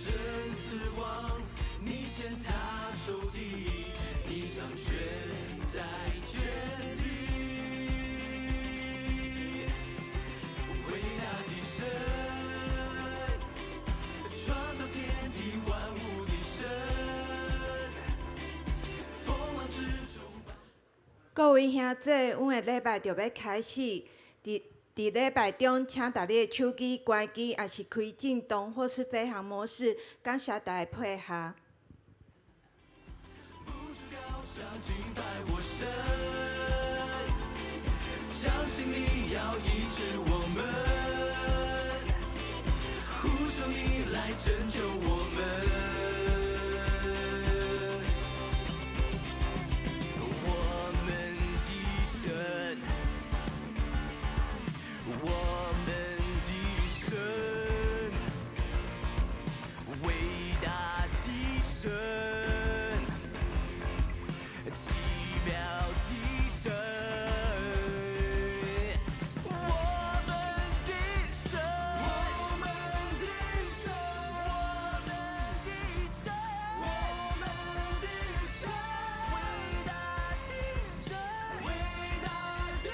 生死亡，你践踏仇敌，你掌权在天地。伟大的神，创造天地万物的神，风浪之中。各位兄姐，阮的礼拜就要开始。伫礼拜中，请大家手机关机，也是开震动或是飞行模式，感谢大家配合。不住高唱敬拜我神，相信你要医治我们，呼求你来拯救我们。我们的神，我们的神，伟大的神，奇妙的神，我们的神，我们的神，我们的神，我们的神，伟大的神，伟大的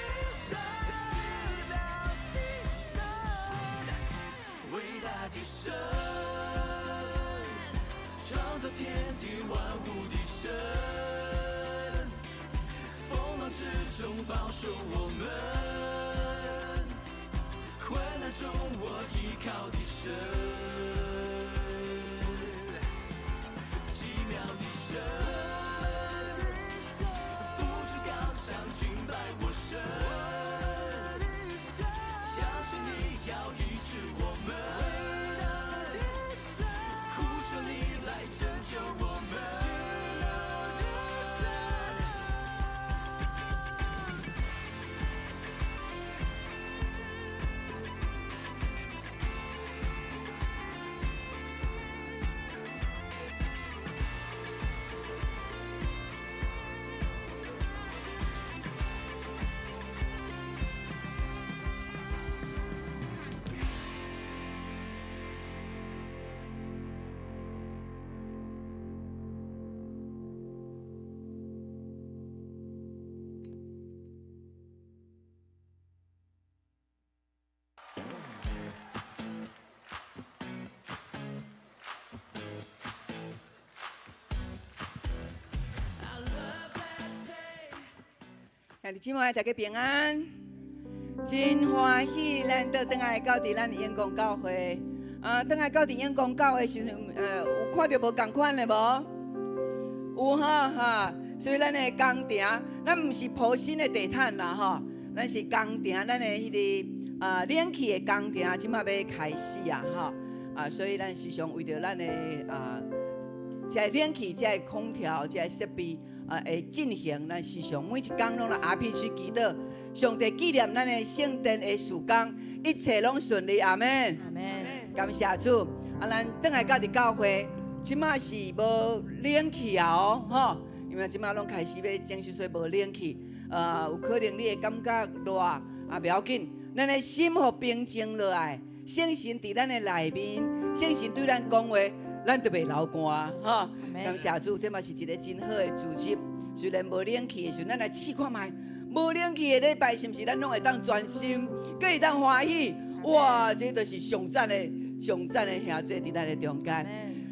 神，奇妙的神，伟大的神，创造天地万物的神，风浪之中保守我们，困难中我依靠的神，奇妙的神，不住高唱敬拜我神，相信你要医治我们，呼求你来拯救我们。兄弟姊妹，大家平安，真欢喜，咱倒转来到伫咱的永光教会。转来到伫永光教会时，有看到无共款的无？有哈，所以咱的工程，咱毋是铺新的地毯啦吼，咱是工程，咱的迄个冷气的工程，即马要开始啊吼，所以咱时常为着咱的这冷气、这空调、这设备会进行，咱时常每一天拢来 RPG 祈祷，上帝纪念咱的圣殿的事工，一切拢顺利，阿门。阿门。感谢主。咱转来到伫教会，即马是无冷气啊吼，因为即马拢开始要整修，所以无冷气。有可能你会感觉热，不要紧，咱的心互平静落来，圣神伫咱的内面，圣神对咱讲话。咱就袂流汗，哈！感谢主，这嘛是一个真好的组织。虽然无冷气的时候，咱来试看卖，无冷气的礼拜是毋是咱拢会当专心，佮会当欢喜？哇！这就是上赞的兄弟伫咱的中间。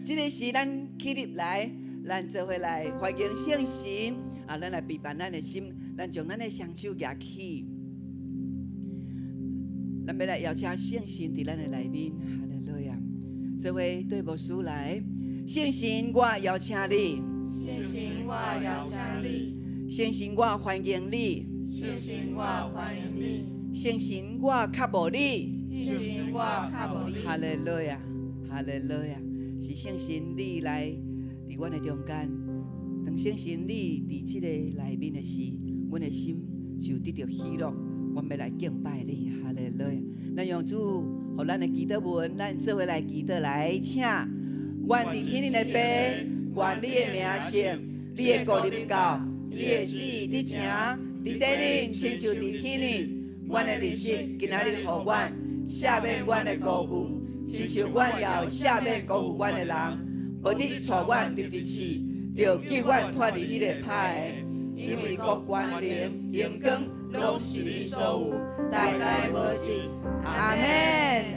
这个是咱起立来，咱做伙来欢迎圣神咱来陪伴咱的心，咱将咱的双手举起，咱要来邀请圣神伫咱的内面。这位对牧师来，圣神，我邀请你；圣神，我邀请你；圣神，我欢迎你；圣神，我欢迎你；圣神，我较无你；圣神，我较无你。哈利路亚，哈利路亚，是圣神你来伫阮的中间。当圣神你伫即个内面的时，阮的心就得到喜乐。阮要来敬拜你，哈利路亚。咱用主。互咱的祈祷文，咱做伙来祈祷来，请愿伫天灵的爸，愿你的名圣，你的国临到，你的旨意伫成，伫地灵，亲像伫天灵。阮的日子今仔日互阮赦免阮的过亲像阮要下面辜负阮的人，无你带阮入地市，就救阮脱离迄个歹的。因为国权力、荣光，拢是你所有，代代无尽。阿门，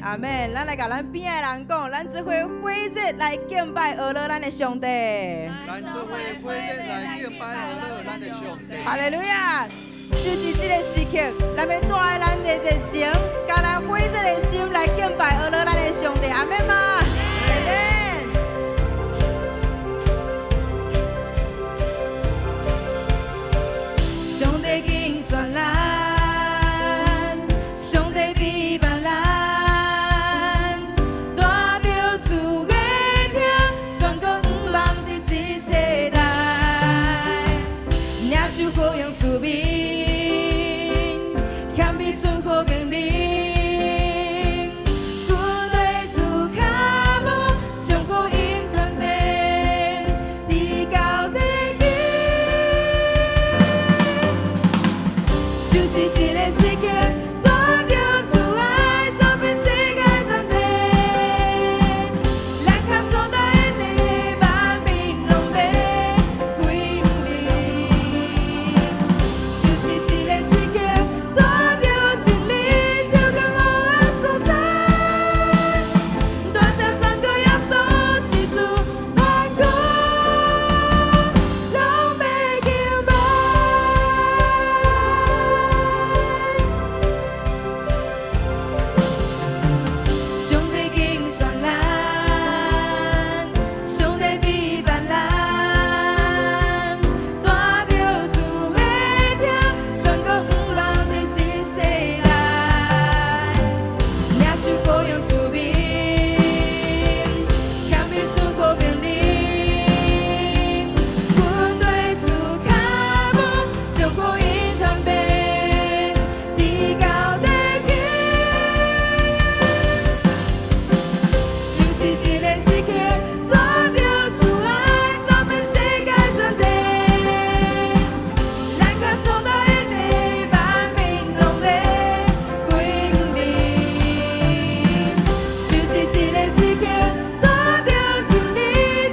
阿门。咱来甲咱边的人讲，咱这回会日来敬拜俄勒咱的上帝。咱做伙会日来敬拜俄勒咱的上帝。哈利路亚！就是这个时刻，咱要带咱的热情，甲咱会日的心来敬拜俄勒咱的上帝。阿门吗？阿门。上帝敬选咱，上帝陪伴咱，带着主的听，宣告不忘的这世代，领受各样赐命，谦卑顺服命令，军队主脚步，上过音传遍，地高地远。就是这个时刻，带着主爱走遍世界全地，咱脚所在的地，万民拢要归向你。就是这个时刻，带着真理照亮黑暗所在，大声宣告耶稣是主，万国拢要敬拜。上帝敬选咱，上帝陪伴咱，带着主的听，宣告不忘的这世代，领受各样赐命，谦卑顺服命令，军队主脚步，将福音传遍，地高地远。就是这个时刻，带着主爱走遍世界全地，咱脚所在的地，万民拢要归向你。就是这个时刻，带着真理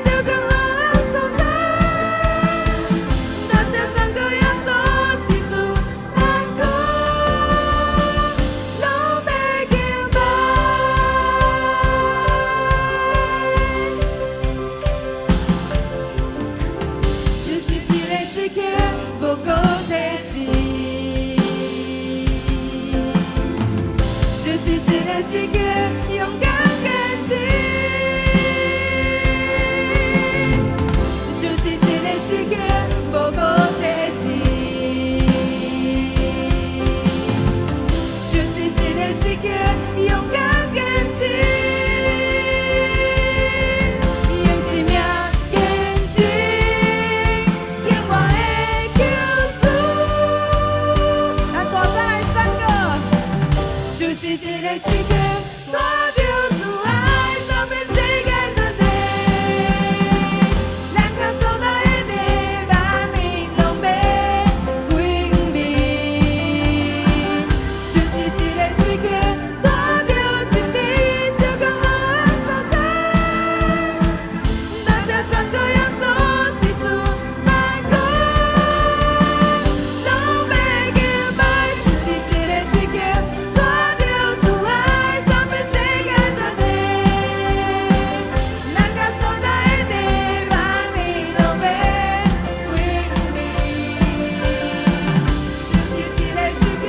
照亮黑暗所在，大声宣告耶稣是主，万国拢要敬拜。就是这个时刻，无顾体事。就是这个时刻，勇敢坚持。就是这个时刻，无顾体事。就是这个时刻，勇敢坚持。用生命坚持，永远的救主。咱大声来宣告，就是这个时刻，带着主爱走遍世界全地，咱脚所在的地，万民拢要归向你。就是这个时刻，带着真理照亮黑暗所在，大声宣告耶稣是主，万国拢要敬拜。就是这个时刻，带着主爱走遍世界全地，咱脚所在的地，万民拢要归向你。就是这个时刻，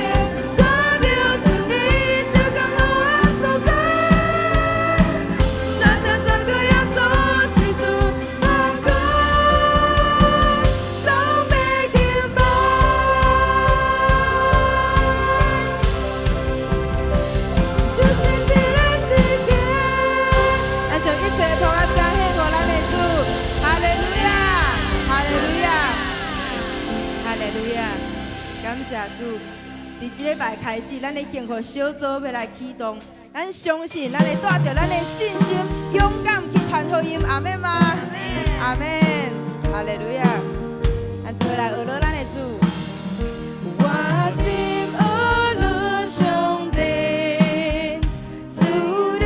带着真理照亮黑暗所在，大声宣告耶稣是主，万国拢要敬拜。就是这个时刻，咱将一切托啊赞献给咱的主，哈利路亚，哈利路亚，哈利路亚，感谢主。伫这礼拜开始，咱的幸福小组要来启动，咱相信咱会带着咱的信心，勇敢去传福音，阿门吗？阿门，哈利路亚。咱一起来学了咱的主。我心学了上帝，自然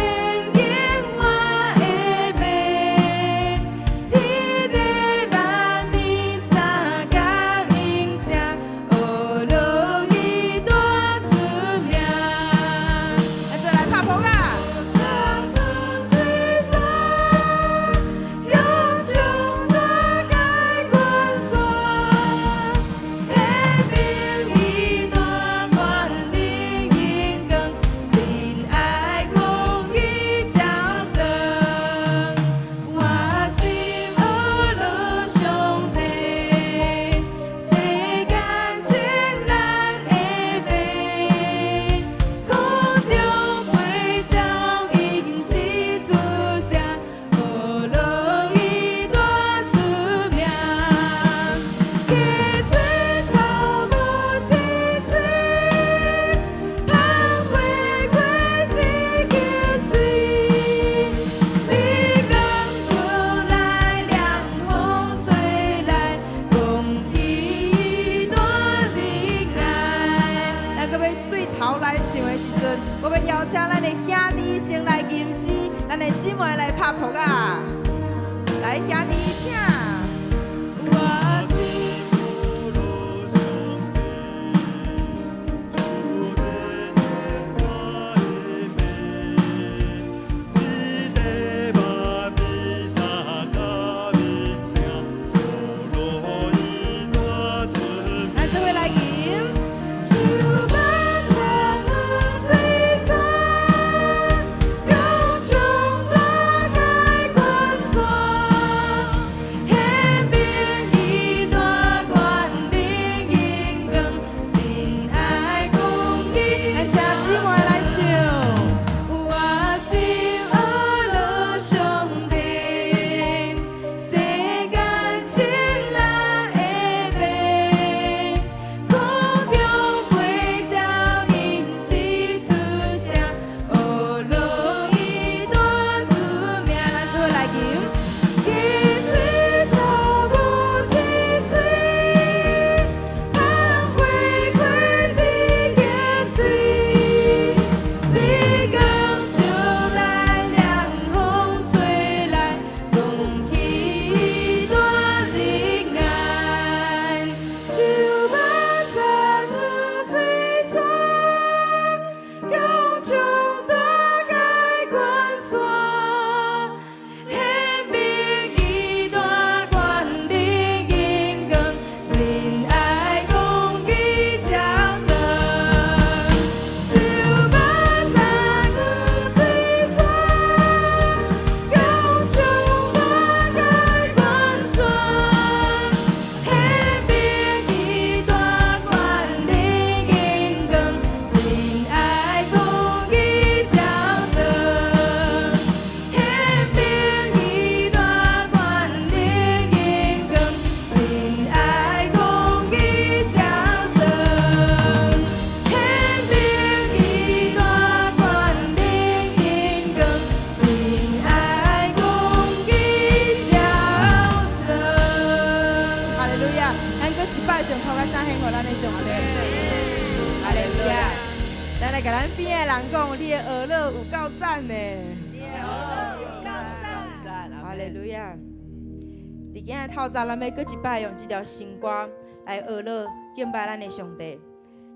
兄弟请。我是无路上帝，主的我的命，你的把比萨卡比声，无路一多准咱这位来吟。主把山河最长，高穹大开关锁，天边一大关灵银光，真爱公义。咱请姊妹来唱。我是阿拉上帝，世间情人的病，苦中陪照人是出声，学路一段出名。咱做来吟。其实草木青翠，香花开一个水，一江就来凉风吹来，弄起一段情爱，手把山河最长，高穹大开关锁，天边一大关灵银光，真爱公义照着，手把山河最长，高穹大开关锁，天边一大关灵银光，真爱公义照着，天边一大关灵银光，真爱公义照着，天边一大关灵银光，真爱公义照着。哈利路亚！咱搁一摆将头壳三献互咱的上帝。哈利路亚！咱来甲咱边的人讲，你的娱乐有够赞的。哈利路亚！伫今日透早，咱要搁一摆用这条新歌来娱乐敬拜咱的上帝。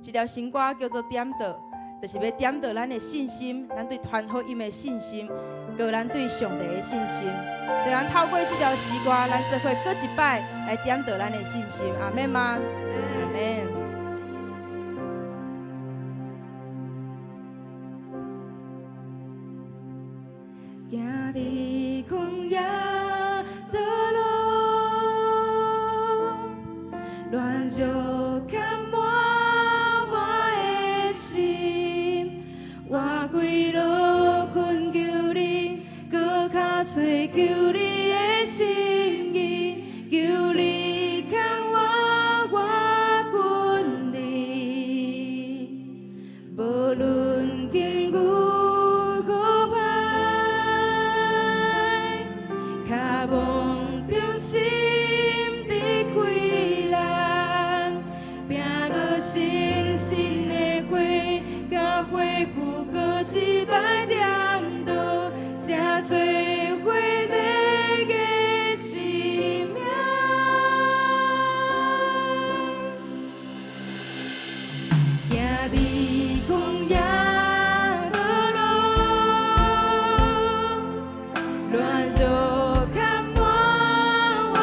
这条新歌叫做点到，就是要点到咱的信心，咱对传福音的信心，和咱对上帝的信心。所以咱透过这条诗歌，咱做伙搁一摆来点到咱的信心。阿门吗？阿门。行伫旷野道路，乱石牵满我的心，我跪落困求你，搁较找求你的心意，求你牵我困你，无论境遇苦歹。脚望中心伫开朗，拼落星星的花，甲花富搁一摆点到，才做花这个生命。行伫旷野道路，乱石牵满我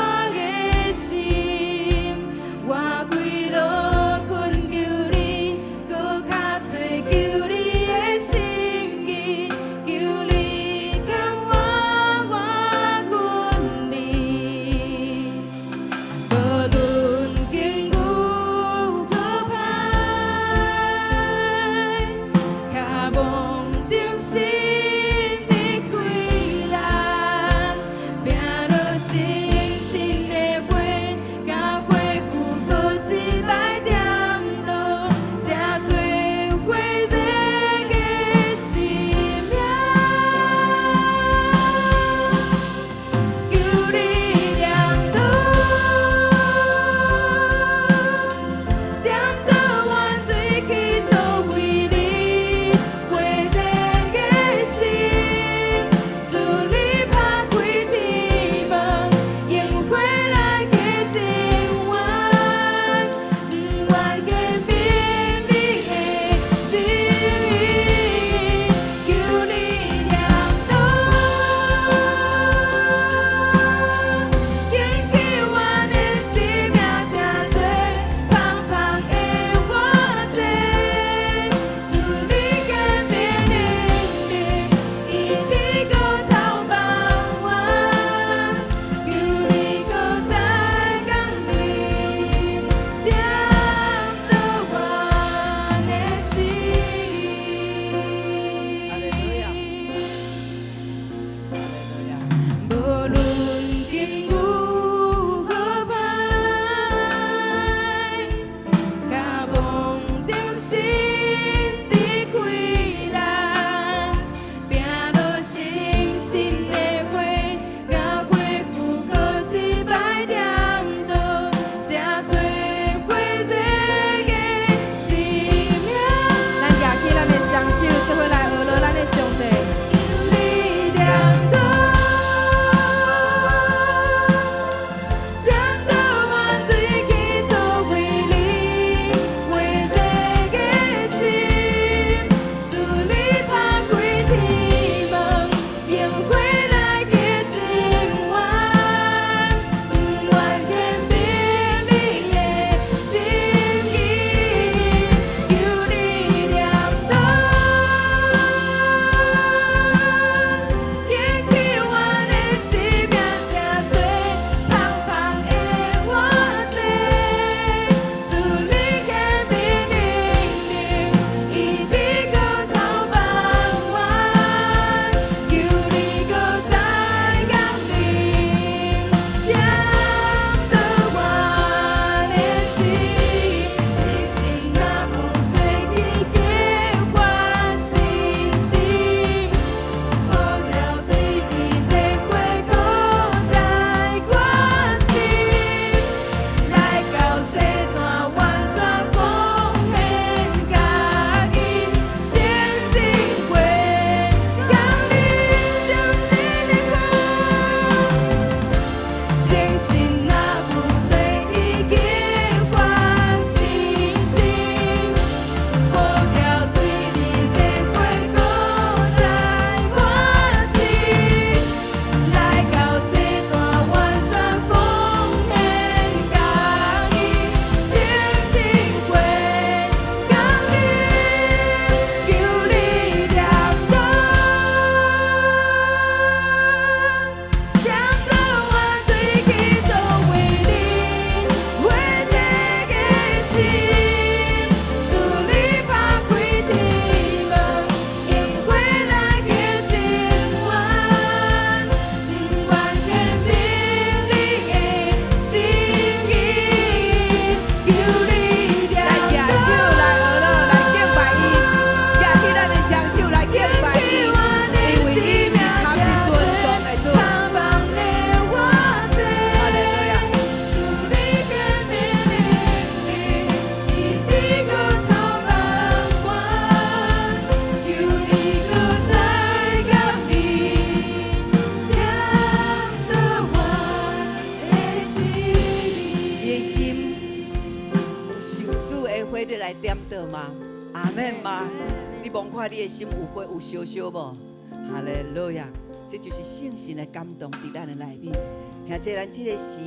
来点倒吗？阿门吗？你望看你的心有火有烧烧无？哈利路亚！这就是圣神的感动伫咱的内面。兄弟，咱这个时，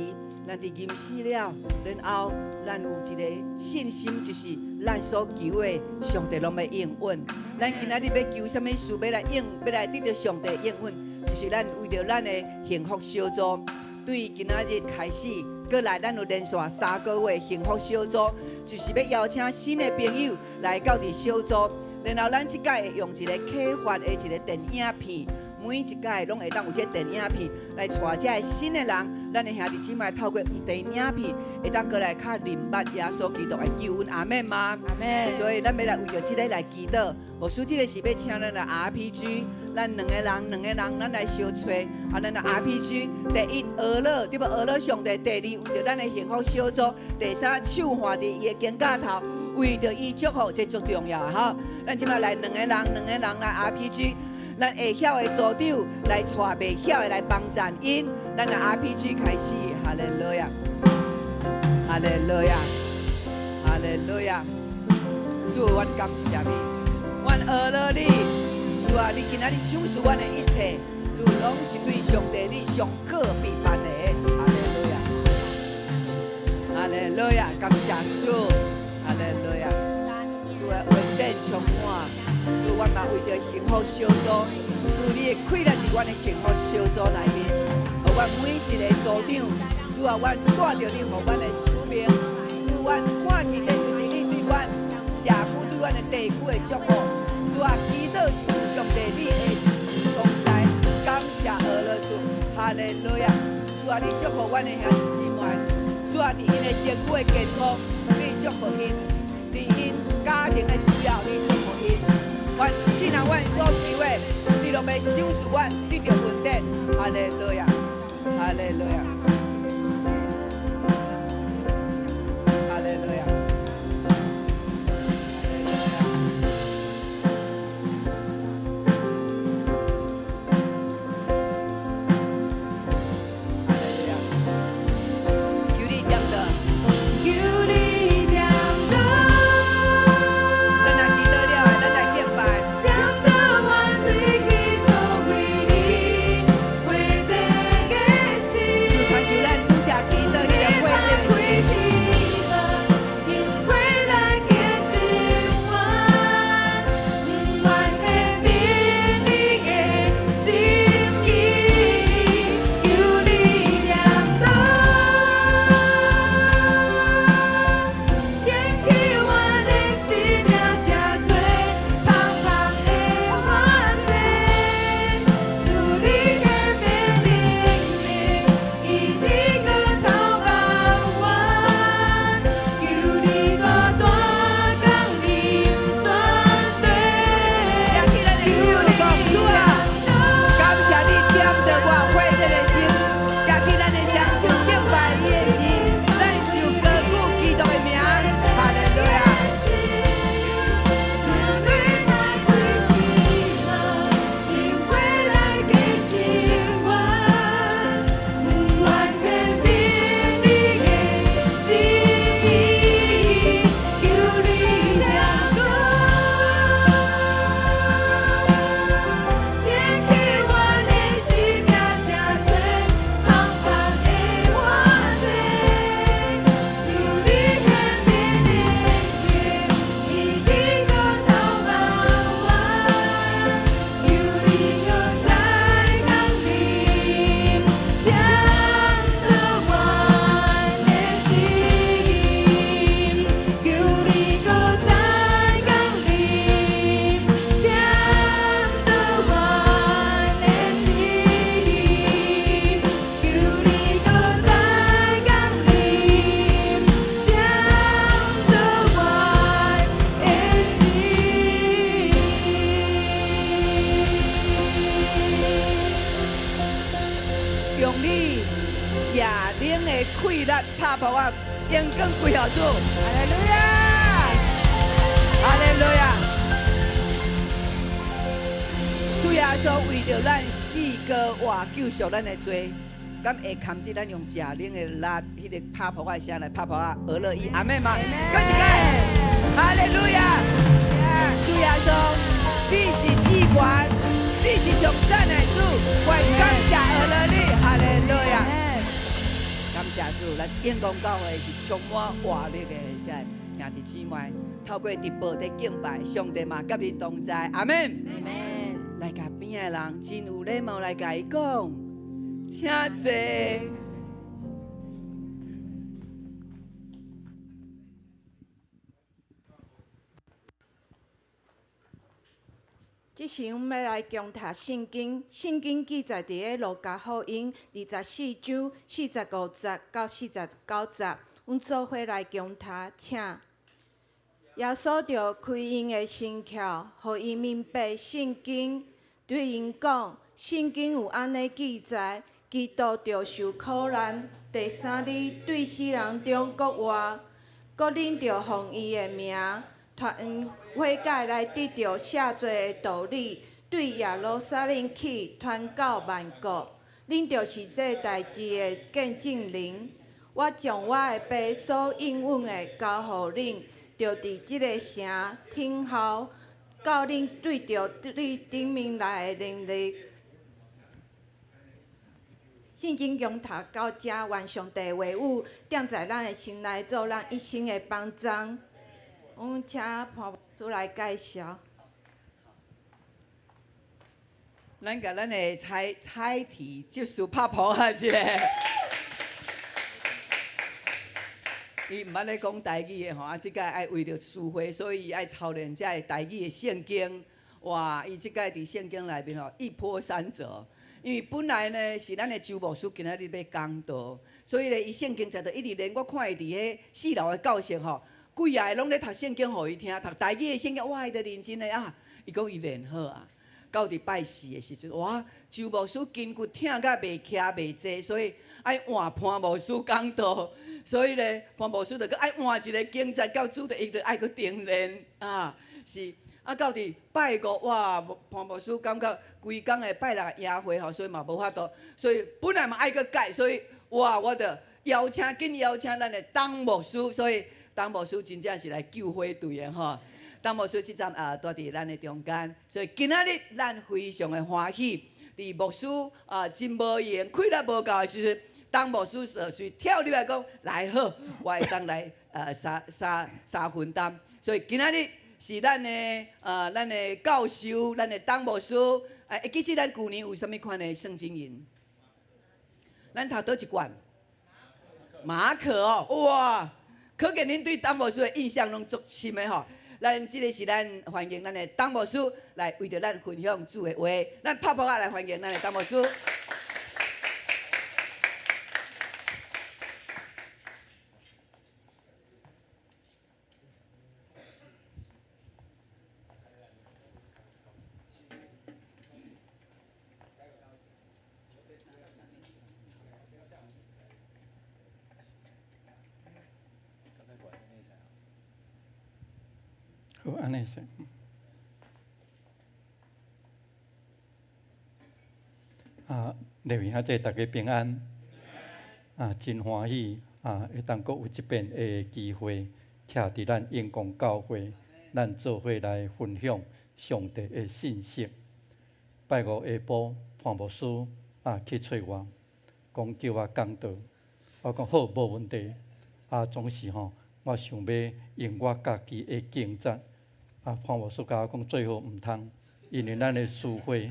咱伫吟诗了，然后咱有一个信心，就是咱所求的，上帝拢要应允。咱今仔日要求什么事，要来得到上帝应允，就是咱为着咱的幸福小组，对今仔日开始，过来咱有连续3个月幸福小组，就是要邀请新的朋友来到伫小组，然后咱即届会用一个启发的一个电影片。每一届拢会当有这电影片来带这新的人，咱的兄弟姊妹透过电影片，会当过来较明白耶稣基督的救恩，阿门吗？阿门。所以咱要来为着这个来祈祷。我说这个是要请咱的 RPG， 咱两个人，咱来相找。啊，咱的 RPG， 第一俄勒，对不？俄勒上帝；第二为着咱的幸福小组；第三手换伫伊的肩胛头，为着伊祝福，这足重要哈。咱即摆来两个人来 RPG。咱会晓的组长来带袂晓的来帮赞因，咱的 RPG 开始，哈利路亚，哈利路亚，哈利路亚。主，阮感谢你，阮学了你，主啊，你今仔日赏赐阮的一切，主拢是对上帝你上可必办的，哈利路亚，哈利路亚，感谢主，哈利路亚，主的恩典充满。主，阮嘛为着幸福小组，主你的快乐伫阮的幸福小组内面，互阮每一个组长，主啊，阮带着你，互阮的使命，主，阮看见这就是你对阮社区对阮的地区的祝福，主啊，祈祷就是上帝你的同在，感谢俄罗斯，哈利路亚，主啊，你祝福阮的兄弟姊妹，主啊，伫因的身躯的健康，你祝福因，伫因家庭的需要，你祝福因。阮既然阮所求的，你拢要赏赐阮得到恩典，哈利路亚，哈利路亚，哈利路亚，哈利路亚，求你点着，求你点着。咱若祈祷了，咱来敬拜。就传求咱主家祈祷你的会这个心。快乐拍破啊，阳光归后主，哈利路亚，哈利路亚。主耶稣为着咱四个活救赎咱的罪，咱会扛起咱用邪灵的力，迄个拍破啊声来拍破啊，俄勒伊，阿妹嘛，过一届。哈利路亚！主耶稣，你是至高，你是上赞的主，我感谢而了你，哈利路亚！感谢主，咱永光教会是充满活力的，这兄弟姊妹，透过直播的敬拜，上帝嘛甲你同在，阿门。阿门。来甲边的人真有礼貌来甲伊讲，请坐。即时阮要来共读圣经，圣经记载伫个路加福音24章45节到49节，阮做伙来共读，请。耶稣就开因的心窍，互因明白圣经，对因讲：圣经有安尼记载，基督着受苦难，第三日对死人中国活，搁恁着奉伊的名，传悔改来得到赦罪的道理，对耶路撒冷去，传到万国。恁就是这代志的见证人。我将我的爸所应允的交互恁。就伫即个城听候，到恁对着你顶面来的能力。圣经共读到这，愿上帝的话语踮在咱的心内，做咱一生的帮助。阮请潘主来介绍。咱甲咱的猜题就是拍破啊，一个。伊毋捌咧讲台语的吼，啊，即届爱为着聚会，所以爱操练遮个台语的圣经。哇，伊即届伫圣经内面吼一波三折，因为本来呢是咱的周牧师今仔日要讲道，所以咧伊圣经才着一直练。我看伊伫迄四楼的教室吼，规下拢咧读圣经，互伊听，读台语的圣经，哇，伊着认真的啊。伊讲伊练好啊，到伫拜四的时阵，哇，周牧师筋骨疼甲袂徛袂坐，所以爱换潘牧师讲道。所以咧，潘牧师就搁爱换一个经节，到主的伊就爱搁定练啊，是。啊，到伫拜五，哇，潘牧师感觉规工的拜六宴会吼，所以嘛无法度，所以本来嘛爱搁改，所以哇，我着紧邀请咱的董牧师，所以董牧师真正是来救火队的吼。董牧师即站住伫咱的中间，所以今仔日咱非常的欢喜，伫牧师真无闲、气力无够的时阵。当牧师就是跳入来讲，来好，我会当来三分担。所以今仔日是咱的教授，咱的当牧师。会记起咱旧年有啥物款的圣经营？咱读倒一卷？马可哦，哇！可见恁对当牧师的印象拢足深的吼。咱即个是咱欢迎咱的当牧师来为着咱分享主的话。咱拍拍啊来欢迎咱的当牧师。好，安尼先。立位兄弟大家平安。真欢喜会当阁有即边的机会，徛伫咱永光教会，咱做伙来分享上帝的信息。拜五下晡，潘牧师去找我，讲叫我讲道，我讲好，无问题。总是吼，我想要用我家己的经节。潘牧师甲我讲，最好毋通，因为咱的师会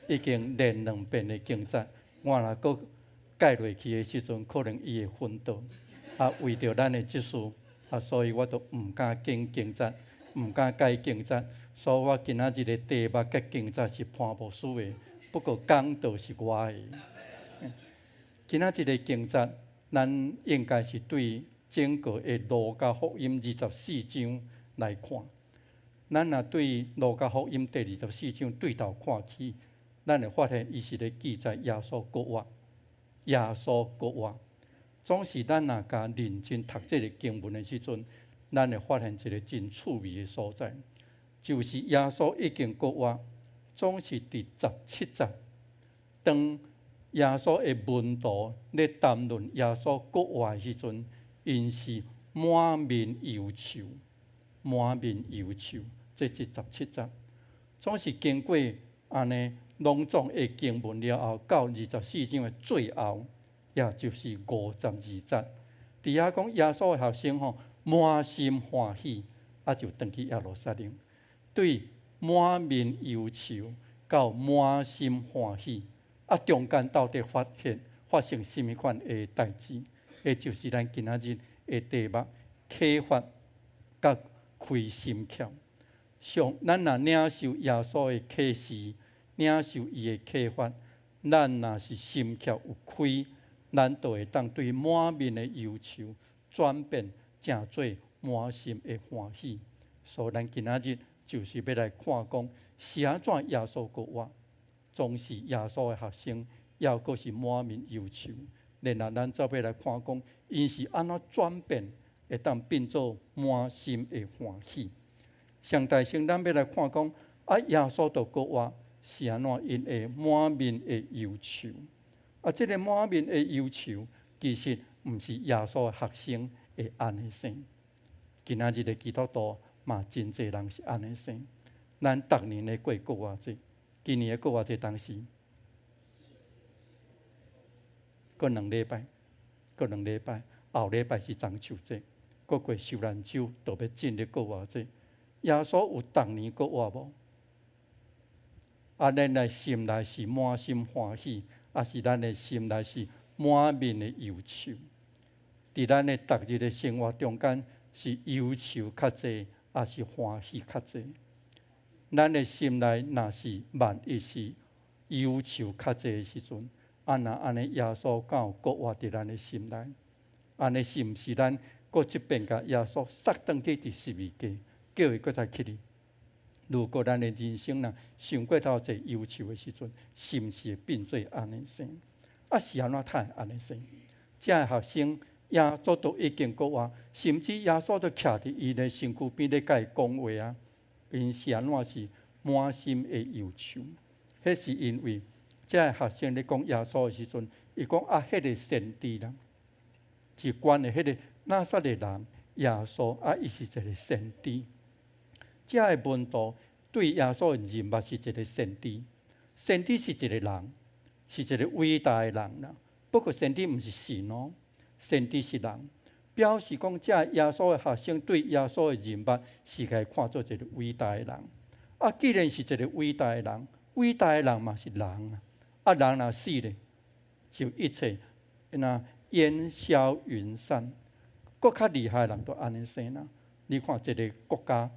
已经练2遍的经节，我若阁改落去的时阵，可能伊会昏倒。为着咱的即事，所以我都毋敢经节，毋敢改经节。所以我今仔日的题目甲经节是潘牧师的，不过讲道是我的。今仔日的经节，咱应该是对整个的路加福音24章来看。咱若对路加福音第24章对头看起，咱会发现伊是咧记载耶稣国活，耶稣国活。总是咱若甲认真读这个经文的时阵，咱会发现一个真趣味的所在，就是耶稣已经国活，总是伫17节，当耶稣的门徒咧谈论耶稣国活的时阵，因是满面忧愁。满面忧愁。这是17节，总是经过安尼隆重的经文了后，到24章的最后，也就是52节。伫遐讲耶稣的学生吼，满心欢喜，就回去耶路撒冷。对满面忧愁到满心欢喜，中间到底发生什么款的代志？就是咱今仔日的题目启发甲开心窍。咱若领受耶稣的启示，领受伊的启发，咱若是心窍有开，咱就会当对满面的忧愁转变，成做满心的欢喜。所以咱今仔日就是要来看讲，是安怎耶稣个话，总是耶稣的学生，也阁是满面忧愁。然后咱则要来看讲，因是安怎转变，会当变做满心的欢喜。上大先，咱要来看讲，耶稣就个话是安怎因会满面的忧愁。这个满面的忧愁，其实毋是耶稣的学生会安尼生。今仔日的基督徒嘛，真侪人是安尼生。咱逐年的过国外节，今年的国外节当时，过2礼拜，后礼拜是中秋节，过受难周就要进入国外节。耶稣有逐年国外无？咱的心内是满心欢喜，是咱的心内是满面的忧愁。伫咱的逐日的生活中间，是忧愁较济，是欢喜较济。咱的心内若是万一是忧愁较济的时阵，若安尼耶稣敢有国活伫咱的心内？安尼是毋是咱搁一遍甲耶稣塞转去伫十字架，叫伊搁再起哩？如果咱的人生若想过头侪忧愁的时阵，是毋是会变做安尼生？是安怎会安尼生？这学生耶稣都已经国活，甚至耶稣都徛伫伊的身躯边咧甲伊讲话啊！因是安怎是满心的忧愁？迄是因为这学生咧讲耶稣的时阵，伊讲迄个先知人，是关的迄个拿撒勒人耶稣伊是一个先知。这个门徒对耶稣的认捌是一个先知，先知是一个人，是一个伟大的人啦。不过先知毋是神哦，先知是人，表示讲这耶稣的学生对耶稣的认捌是该看作一个伟大的人。既然是一个伟大的人，伟大的人嘛是人啊。人若死咧，就一切烟消云散。搁较厉害的人都安尼生啦。你看一个国家。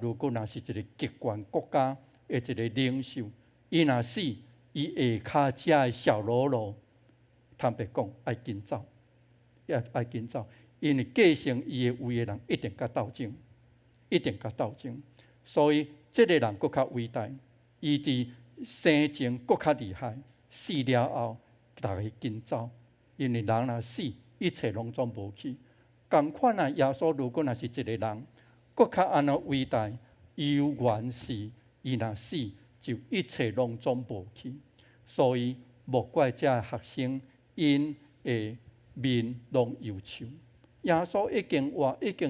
如果若是一个极权国家的一个领袖，伊若死，伊下骹遮的小喽啰，坦白讲，爱紧走，爱紧走，因为继承伊的位的人一定甲斗争，所以这个人搁较伟大，伊伫生前搁较厉害，死了后，大家紧走，因为人若死，一切拢总无去。同款耶稣如果若是一个人。搁较安怎伟大？有原是伊若死，就一切拢总无去。所以莫怪这学生因的面拢忧愁。耶稣已经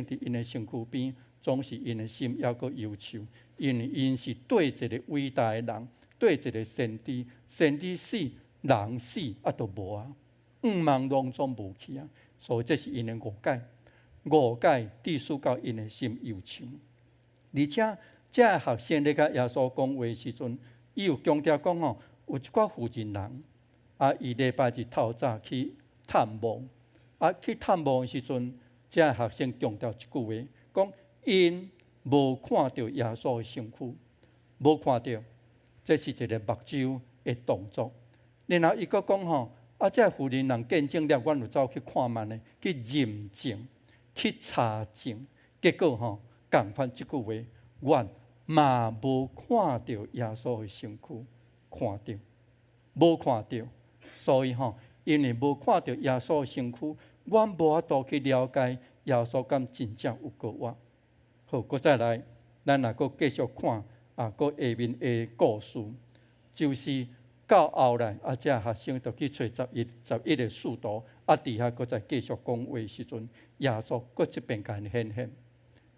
伫因的身躯边，总是因的心还阁忧愁，因为因是对一个伟大的人，对一个先知，先知死，人死都无啊，望拢总无去啊。所以这是因的误解致使到因的心忧愁，而且这学生咧甲耶稣讲话时阵，伊有强调讲有一寡负责人，伊礼拜日透早去探望，去探望的时阵，这学生强调一句话，讲因无看到耶稣的身躯，无看到，这是一个目睭的动作。然后伊佫讲这负责人见证了，阮有走去看慢的，去认证。去查证，结果共款即句话，阮嘛无看到耶稣的身躯，无看到，所以因为无看到耶稣的身躯，阮无法度去了解耶稣敢真正有过活。好，搁再来，咱若搁继续看搁下面的故事，就是到后来这学生就去找11个使徒，伫遐搁再继续讲话时阵。耶稣搁一遍甲因显现，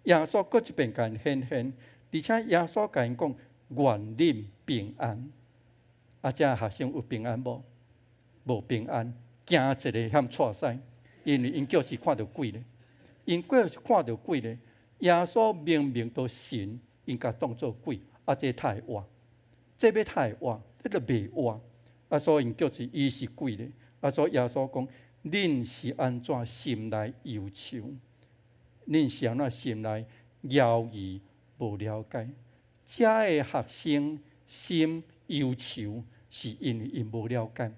耶稣搁一遍甲因显现，而且耶稣甲因讲愿恁平安。啊，遮学生有平安无？无平安，惊一个险错赛，因为因就是看到鬼咧，因过是看到鬼咧。耶稣明明都神，因甲当作鬼，啊，这太活，这要太活，这就袂活。啊，所以因就是伊是鬼咧。啊，所以耶稣讲，恁是安怎心内忧愁？恁是安怎心内犹豫无了解？遮个学生心忧愁，是因为因无了解，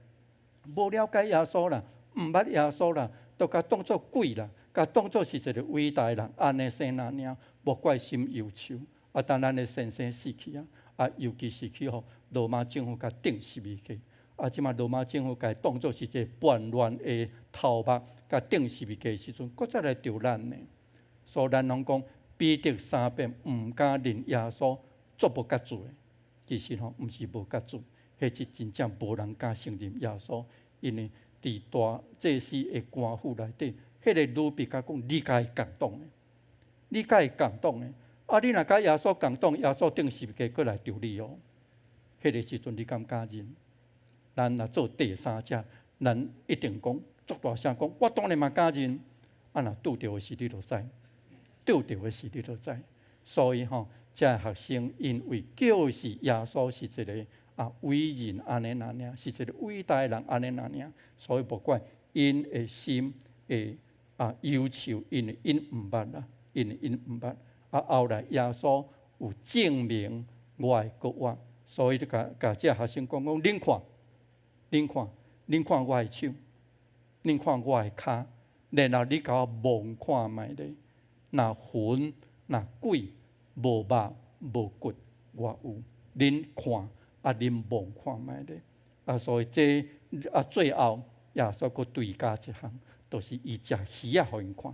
无了解耶稣啦，毋捌耶稣啦，都甲当作鬼啦。甲当作是一个伟大的人，安尼生那尔，无怪心忧愁。啊，当咱的先生死去啊，啊，尤其是去互罗马政府甲定死去。啊，即马罗马政府甲当作是一个叛乱的头目，甲定死去的时阵，搁再来丢咱呢。所以咱拢讲彼得3遍毋敢认耶稣，足无甲住的。其实吼，毋是无甲住，迄是真正无人敢承认耶稣，因为伫大祭司的官府内底。迄个女比甲讲，你甲伊共党的，你甲伊共党的，啊！你若甲耶稣共党，耶稣定十字架过来丢你哦。迄个时阵，你敢敢认？咱若做第三者，咱一定讲足大声讲，我当然嘛敢认。啊，若拄着的是你就知，拄着的是你就知。所以吼，这学生因为就是耶稣是一个伟人安尼那样，是一个伟大的人安尼那样，所以不管因的心会。忧愁，因为因毋捌啦，因为因毋捌。后来耶稣有证明我的国话，所以就甲这学生讲讲，恁看，恁看我的手，恁看我的骹，然后你甲我望看觅咧，若魂若鬼无肉无骨，我有。恁看恁望看觅咧，所以这最后耶稣佫追加一项。就是伊食鱼互因看，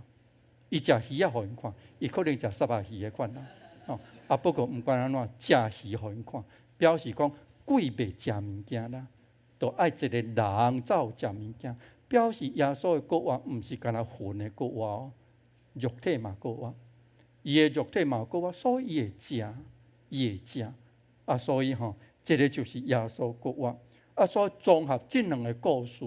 伊食鱼互因看，伊可能食沙巴鱼的款啦。不过毋管安怎，食鱼互因看，表示讲鬼袂食物件啦，就爱一个人走食物件，表示耶稣的国话毋是干那魂的国话哦，肉体嘛国话，伊的肉体嘛国话，所以伊会食，伊会食。所以吼，这个就是耶稣国话。所以综合这两个故事。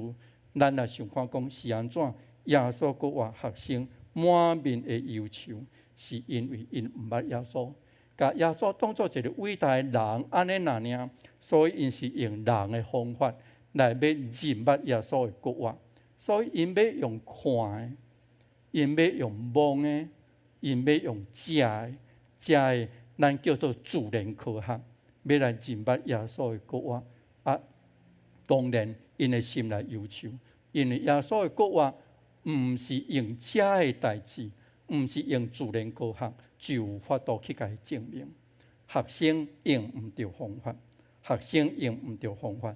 咱也想看讲是安怎？耶稣国话学生满面的忧愁，是因为因毋捌耶稣，甲耶稣当作一个伟大的人安尼那样，所以因是用人的方法来要认捌耶稣的国话，所以因要用看的，因要用望的，因要用食的，食的咱叫做自然科学，要来认捌耶稣的国话。当然，因的心内忧愁，因为耶稣的国话，毋是用遮的代志，毋是用自然科学就有法度去甲伊证明。学生用毋着方法，学生用毋着方法，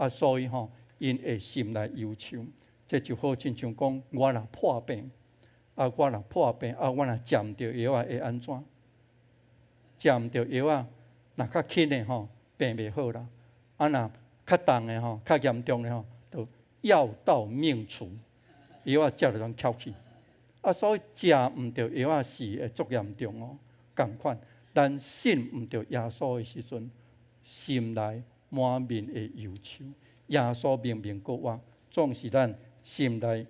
所以吼，因会心内忧愁。这就好亲像讲，我若破病，我若食毋着药会安怎？食毋着药若较轻的吼，病袂好啦。若较重的吼，较严重的吼，就药到命除，药食就通翘去。所以食毋着药是会足严重哦，共款。咱信毋着耶稣的时阵，心内满面的忧愁。耶稣明明国话，总是咱心内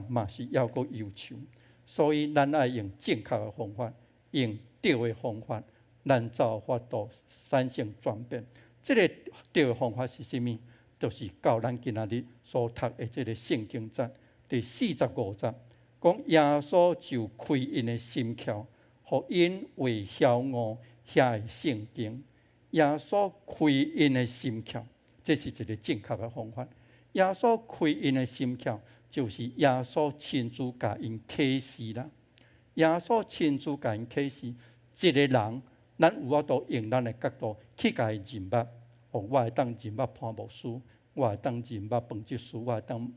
嘛是要阁忧愁。所以咱爱用正确的方法，用对的方法，咱才有法度产生转变。这个对的方法是啥物？就是到咱今仔日所读的这个圣经节第45节，讲耶稣就开因的心窍，互因为晓悟遐的圣经。耶稣开因的心窍，这是一个正确的方法。耶稣开因的心窍，就是耶稣亲自甲因启示啦。耶稣亲自甲因启示，一个人。咱有法度用咱的角度去甲伊认捌，我会当认捌潘牧师，我会当认捌彭执事，我会当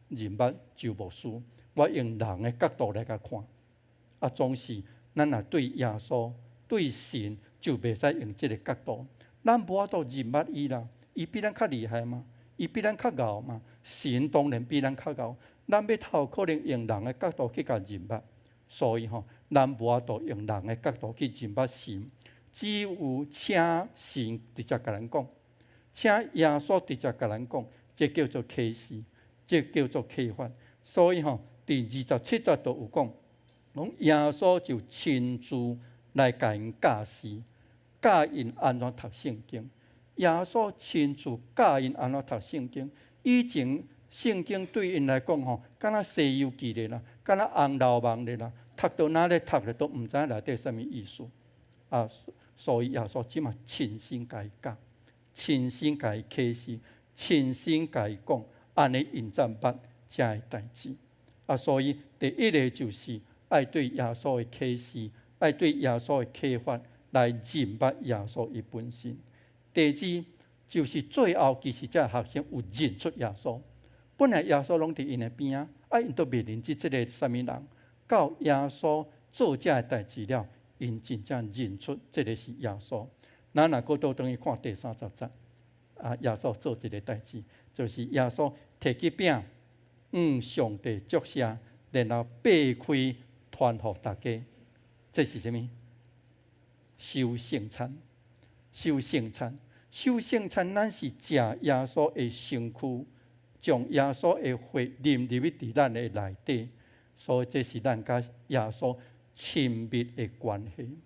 认捌周牧师。我用人的角度来甲看，总是咱若对耶稣、对神就袂使用这个角度。咱无法度认捌伊啦，伊比咱较厉害嘛，伊比咱较敖嘛。神当然比咱较敖，咱要透可能用人的角度去甲认捌。所以咱无法度用人的角度去认捌神，只有请神直接甲咱讲，请耶稣直接甲咱讲，这叫做启示，这叫做启发。所以第27节都有讲，讲耶稣就亲自来甲因教示，教因安怎读圣经。耶稣亲自教因安怎读圣经。以前圣经对因来讲敢若西游记咧啦，敢若红楼梦咧啦，读到哪咧读咧都毋知内底什么意思。所以耶稣即嘛亲身甲伊教，亲身甲伊启示，亲身甲伊讲，安尼因才捌这个代志。所以第一个就是爱对耶稣的启示，爱对耶稣的启发来认捌耶稣伊本身。第二就是最后其实这学生有认出耶稣，本来耶稣拢伫因的边因都未认识这个什么人，到耶稣做这个代志了，因真正认出这个是耶稣。咱若搁倒转去看第30节，耶稣做这个代志，就是耶稣摕起饼。上帝祝谢，然后掰开传互大家。这是什么？守圣餐。守圣餐，守圣餐，咱是食耶稣的身躯，将耶稣的血淋入去伫咱的内底。所以这是咱甲耶稣亲密的关系。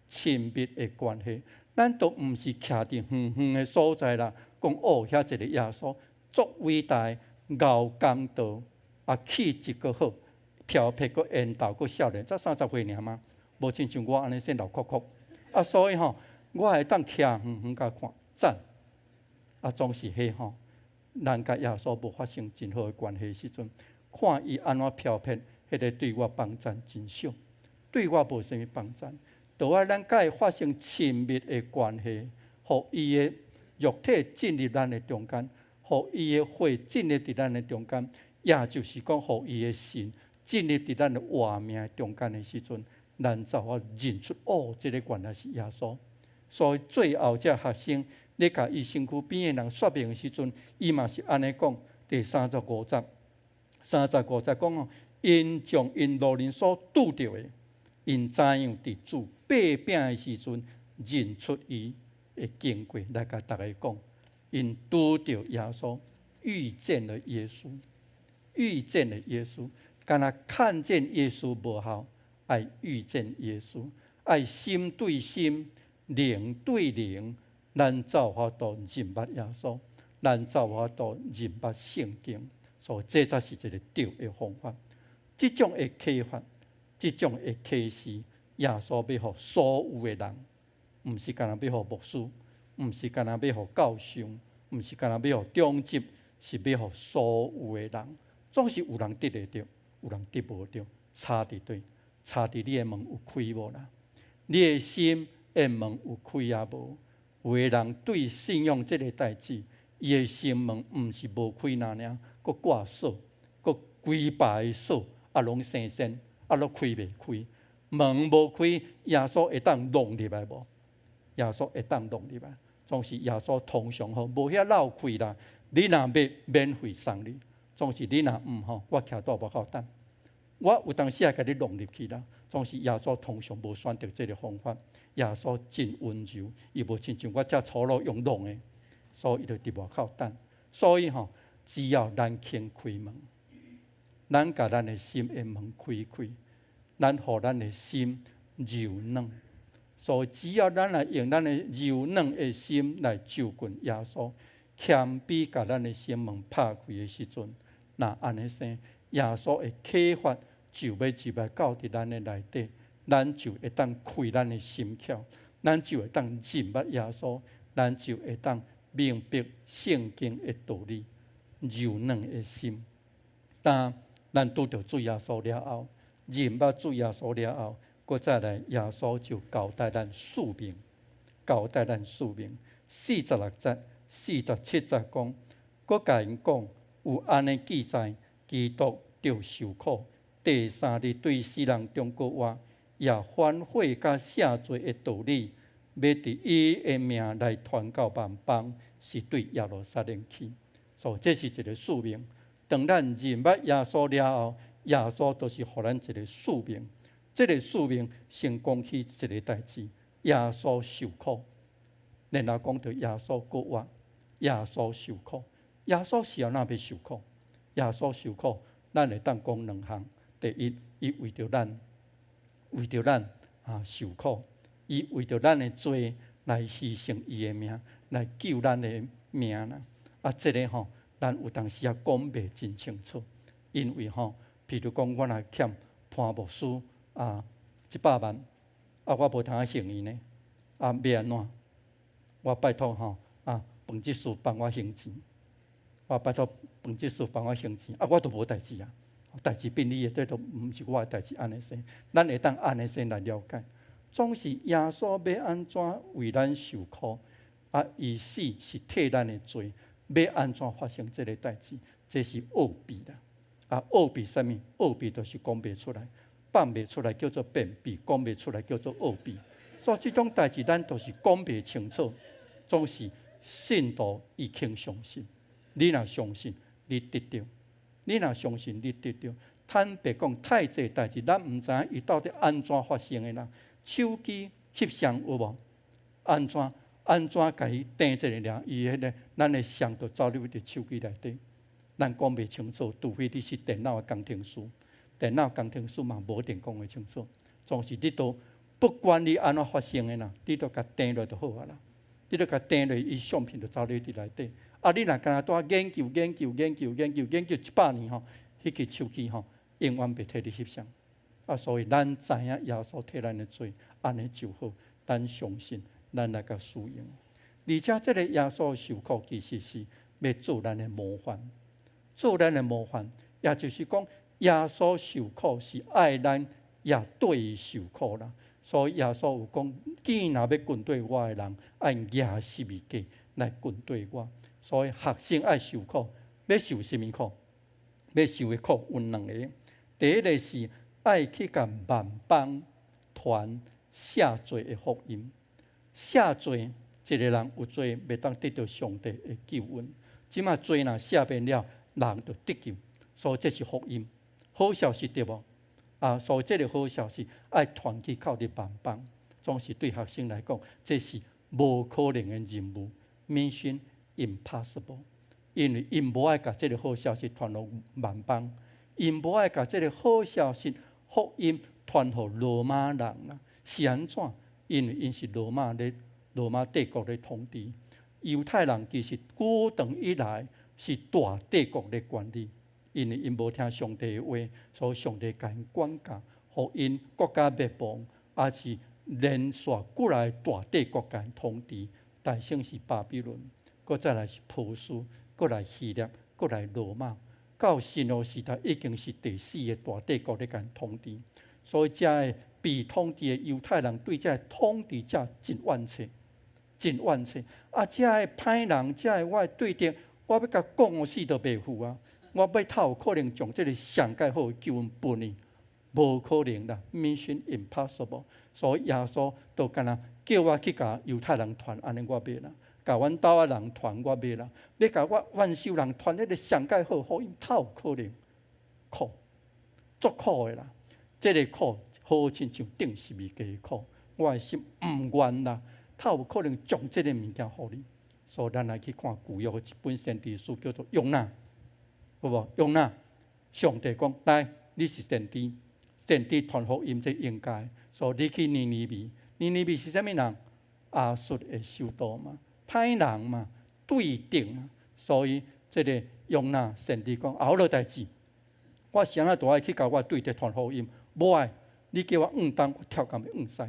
亲密的关系，咱都毋是徛伫远远的所在啦，讲遐一个耶稣足伟大。熬公道气质阁好，漂皮阁缘投阁少年，才30岁尔嘛，无亲像我安尼先老哭哭。所以我会当徛远远甲看赞。总是迄咱甲耶稣无发生真好的关系时阵，看伊安怎漂皮，迄个对我帮赞真少，对我无啥物帮赞。就爱咱甲伊发生亲密的关系，互伊的肉体进入咱的中间。互伊的血进入伫咱的中间，也就是讲，互伊的心进入伫咱的活命中间的时阵，咱才会认出这个原来是耶稣。所以最后这学生咧甲伊身躯边的人说明的时阵，伊嘛是安尼讲。第35节讲因将因路人所拄着的，因知影伫主掰饼的时阵，认出伊的经过，来甲大家讲。因拄着耶稣，遇见了耶稣，遇见了耶稣。敢若看见耶稣无效，爱遇见耶稣，爱心对心，灵对灵，咱才有法度认捌耶稣，咱才有法度认捌圣经。所以这才是一个对的方法。这种的启发，这种的启示，耶稣要互所有的人，毋是干那要互牧师。毋是干那要互教上，毋是干那要互中级，是要互所有的人。总是有人得会着，有人得无着，差伫对，差伫你的门有开无啦？你的心的门有开也无？有的人对信仰这个代志，伊的心门毋是无开那尔，佫挂锁，佫规排锁，拢生生，拢开袂开。门无开，耶稣会当弄入来无？耶稣会当弄入来。总是耶稣通常无遐闹开啦。你若要免费送你，总是你若我徛倒无够等。我有当时也甲你弄入去啦。总是耶稣通常无选择这个方法。耶稣真温柔，伊无亲像我遮粗鲁用弄的，所以伊就伫外口等。所以只要咱肯开门，咱甲咱的心的门开开，咱互咱的心柔软。所以只要咱来用咱的柔软的心来就近耶稣，谦卑甲咱的心门拍开的时阵，那安尼生耶稣的启发就要入来到伫咱的内底，咱就会当开咱的心窍，咱就会当认捌耶稣，咱就会当明白圣经的道理，柔软的心。当咱拄着主耶稣了后，认捌主耶稣了后。搁再来，耶稣就交代咱使命，交代咱使命。46节、47节讲，搁甲因讲，有安尼记载，基督着受苦，第3日对世人中国话，也反悔甲赦罪的道理，要伫伊的命来传到万邦，是对耶路撒冷去。所以这是一个使命。当咱认捌耶稣了后，耶稣就是互咱一个使命。这个使命先讲起一个代志：耶稣受苦。然后讲到耶稣过活，耶稣受苦。耶稣是要哪要受苦？耶稣受苦，咱会当讲两项。第一，伊为着咱受苦，伊为着咱的罪来牺牲伊的命，来救咱的命啦。这个咱有当时也讲袂真清楚，因为譬如讲，我若欠潘牧师100万，我无通还伊呢，要安怎？我拜托彭执事帮我还钱，我拜托彭执事帮我还钱，我都无代志啊。代志变你的，这都毋是我的代志，安尼说，咱会当安尼说来了解。总是耶稣要安怎为咱受苦，伊死是替咱的罪，要安怎发生这个代志？这是奥秘啦。奥秘什么？奥秘就是讲袂出来，放袂出来叫做变秘，讲袂出来叫做奥秘。所以这种代志咱都是讲袂清楚，总是信徒伊肯相信。你若相信，你得到。你若相信，你得到。坦白讲，太济代志，咱毋知影伊到底安怎发生的啦。手机翕相有无？安怎甲伊订这个了？伊迄个咱的相就走入伫手机内底，咱讲袂清楚。除非你是电脑的工程师，电脑工程师嘛无一定讲会清楚。总是你都不管你安怎发生的啦，你都甲订落就好啊啦。你都甲订落，伊相片就走入伫内底。你若干若蹛研究100年迄个手机永远袂替你翕相。所以咱知影耶稣替咱的罪，安尼就好。咱相信，咱来甲使用。而且这个耶稣受苦，其实是要做咱的模范，也就是讲，耶稣受苦是爱咱，也对伊受苦啦。所以耶稣有讲，既然要跟对我的人，爱举十字架来跟对我。所以学生爱受苦，要受什么苦？要受的苦有两个。第一个是爱去甲万邦传赦罪的福音。赦罪，一个人有罪，袂当得到上帝的救恩。即马罪若赦免了，人就得救。所以这是福音，好消息对无？所以这个好消息爱传去靠伫万邦，总是对学生来讲，这是无可能的任务 ，mission impossible。因为因无爱甲这个好消息传到万邦，因无爱甲这个好消息福音传互罗马人啦。是安怎？因为因是罗马帝国的统治，犹太人其实久长以来是大帝国的管理。因为因无听上帝的话，所以上帝甲因管教，互因国家灭亡，也是连续过来大帝国甲因统治。大省是巴比伦，搁再来是波斯，搁来希腊，搁来罗马。到新罗时代已经是第4个大帝国咧甲因统治。所以遮个被统治的犹太人对遮个统治者真怨气。遮个歹人，遮个我的对敌，我要甲讲死都袂赴啊！我要透有可能将这个上介好的救恩分你，无可能啦 ，mission impossible。所以耶稣都干那叫我去甲犹太人传，安尼我袂啦；甲阮兜仔人传我袂啦；要甲我万寿人传迄个上介好福音，透有可能苦，足苦的啦。这个苦好亲像钉十字架的苦，我的心毋愿啦，透有可能将这个物件互你。所以咱来去看旧约的一本先知书，叫做约拿。有无？约拿，上帝讲：来，你是先知，先知传福音，这应该。所以你去尼尼微，尼尼微是啥物人？亚述的首都嘛，歹人嘛，对敌嘛。所以这个约拿先知讲：后落代志，我谁啊都爱去甲我对敌传福音，无爱你叫我东，我跳到要西。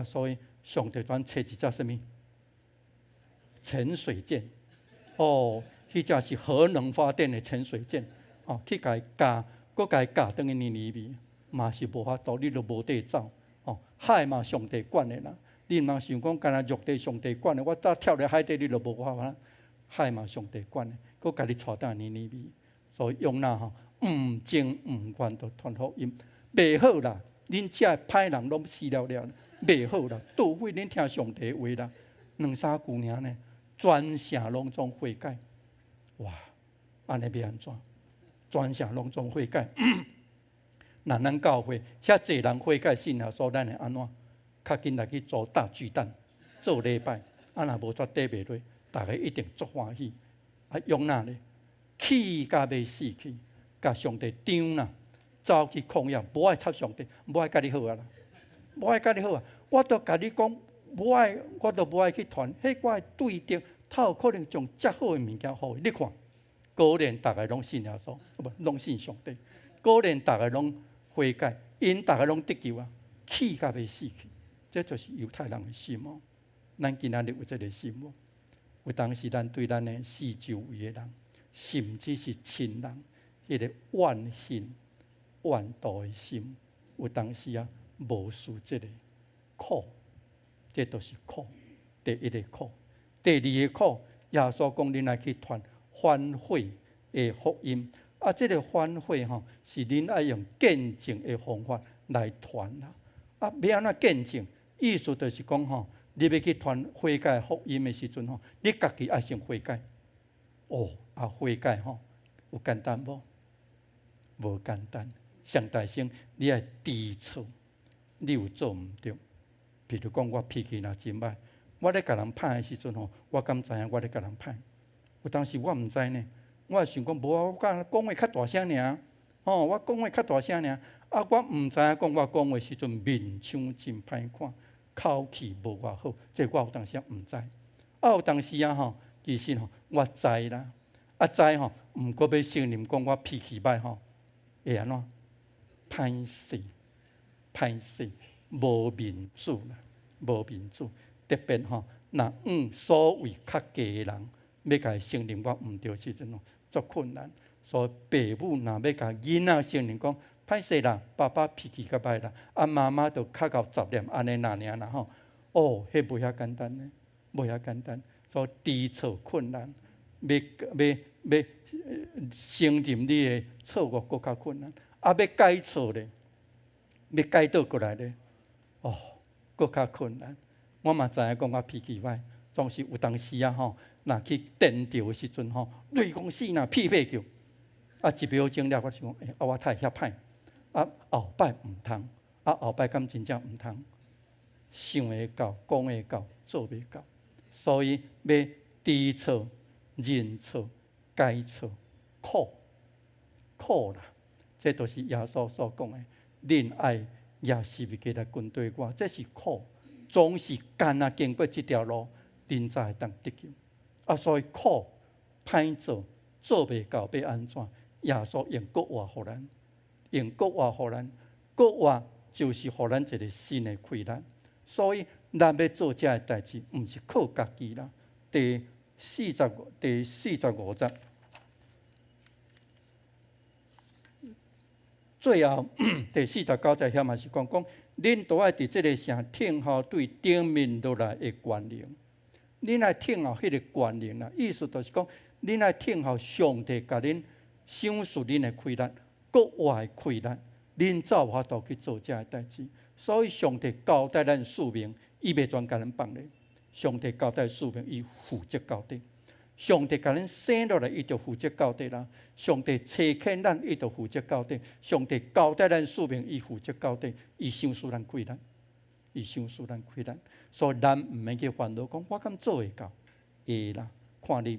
所以上帝专找一只什么？潜水舰。迄只是核能发电的潜水舰，去甲伊架，搁甲伊架转去尼尼微，嘛是无法度，你就无地走。海嘛上帝管的啦，你嘛想讲干那陆地上帝管的，我早跳入海底，你就无法啦。海嘛上帝管的，搁甲你带到尼尼微，所以用那毋情毋愿就传福音，袂好啦。恁遮歹人拢死了，袂好啦。除非恁听上帝话啦，2-3句尔呢，全城拢总悔改。哇，安尼要安怎？全城拢总悔改。那咱教会遐济人悔改信耶稣，咱会安怎？较紧来去做大巨蛋做礼拜，啊若无煞底袂落，大家一定足欢喜。啊，用哪咧？气甲要死去，甲上帝张啦，走去抗议，无爱插上帝，无爱甲你好啊啦，无爱甲你好啊！我都甲你讲，无爱，我都无爱去传，迄我的对敌，他有可能将遮好的物件互伊。你看，果然大家拢信耶稣，不，拢信上帝。果然大家拢悔改，因大家拢得救啊，气甲要死去。这就是犹太人的心哦。咱今仔日有这个心无？有当时咱对咱的四周围的人，甚至是亲人，迄个怨恨、怨妒的心，有当时啊，无输这个苦，这都是苦。第一个苦，第二个苦，耶稣讲恁来去传反悔的福音。啊，这个反悔吼，是恁爱用见证的方法来传啦。啊，要安怎见证？意思就是讲吼，你要去传悔改福音的时阵吼，你家己爱先悔改。哦，啊，悔改吼，有简单无？无简单。上大声，你爱知错，你有做毋对。譬如讲，我脾气若真歹，我咧甲人歹的时阵吼，我敢知影我咧甲人歹？有当时我毋知呢。我想讲，无啊，我讲话较大声尔，哦，我讲话较大声尔，啊，我毋知影讲我讲话时阵面相真歹看，口气无偌好，这我有当时毋知。啊，有当时啊吼，其实吼我知啦，啊知吼，毋过要承认讲我脾气歹吼，会安怎？歹势，歹势，无面子啦，无面子。特别吼，若所谓较低的人，要甲伊承认我毋对时阵吼。足困难，所以父母若要甲囡仔承认讲，歹势啦，爸爸脾气较歹啦，啊妈妈就较够杂念，安尼那尔啦吼。哦，迄无遐简单呢，无遐简单，所以知错困难，要承认你的错误更较困难，啊要改错咧，要改倒过来咧，哦，更较困难。我嘛知影讲我脾气歹，总是有当时啊吼。若去电着的时阵吼，雷公死呐，屁屁叫，啊一秒钟了，我想讲，啊我太遐歹，啊后摆毋通，啊后摆敢真正毋通，想会到，讲会到，做袂到，所以要知错、认错、改错，苦啦，这都是耶稣所讲的，恁爱也是袂记来跟对我，这是苦，总是干啊经过这条路，恁才会当得救。啊，所以苦歹做，做袂到要安怎？耶稣用国话互咱，用国话互咱，国话就是互咱一个新的开展。所以咱要做这个代志，毋是靠家己啦。第45节，最后第49节遐嘛是讲，恁都爱伫即个城听候对顶面落来的权能。恁爱听候迄个权能啦，意思就是讲，恁爱听候上帝甲恁赏赐恁的开力，国外的开力，恁才有法度去做这个代志。所以上帝交代咱使命，伊袂全甲咱放咧。上帝交代使命，伊负责交代。上帝甲咱生落来，伊就负责交代啦。上帝差遣咱，伊就负责交代。上帝交代咱使命，伊负责交代。伊赏赐咱开力。伊赏赐咱开力，所以咱毋免去烦恼，讲我敢做会到？会啦，看你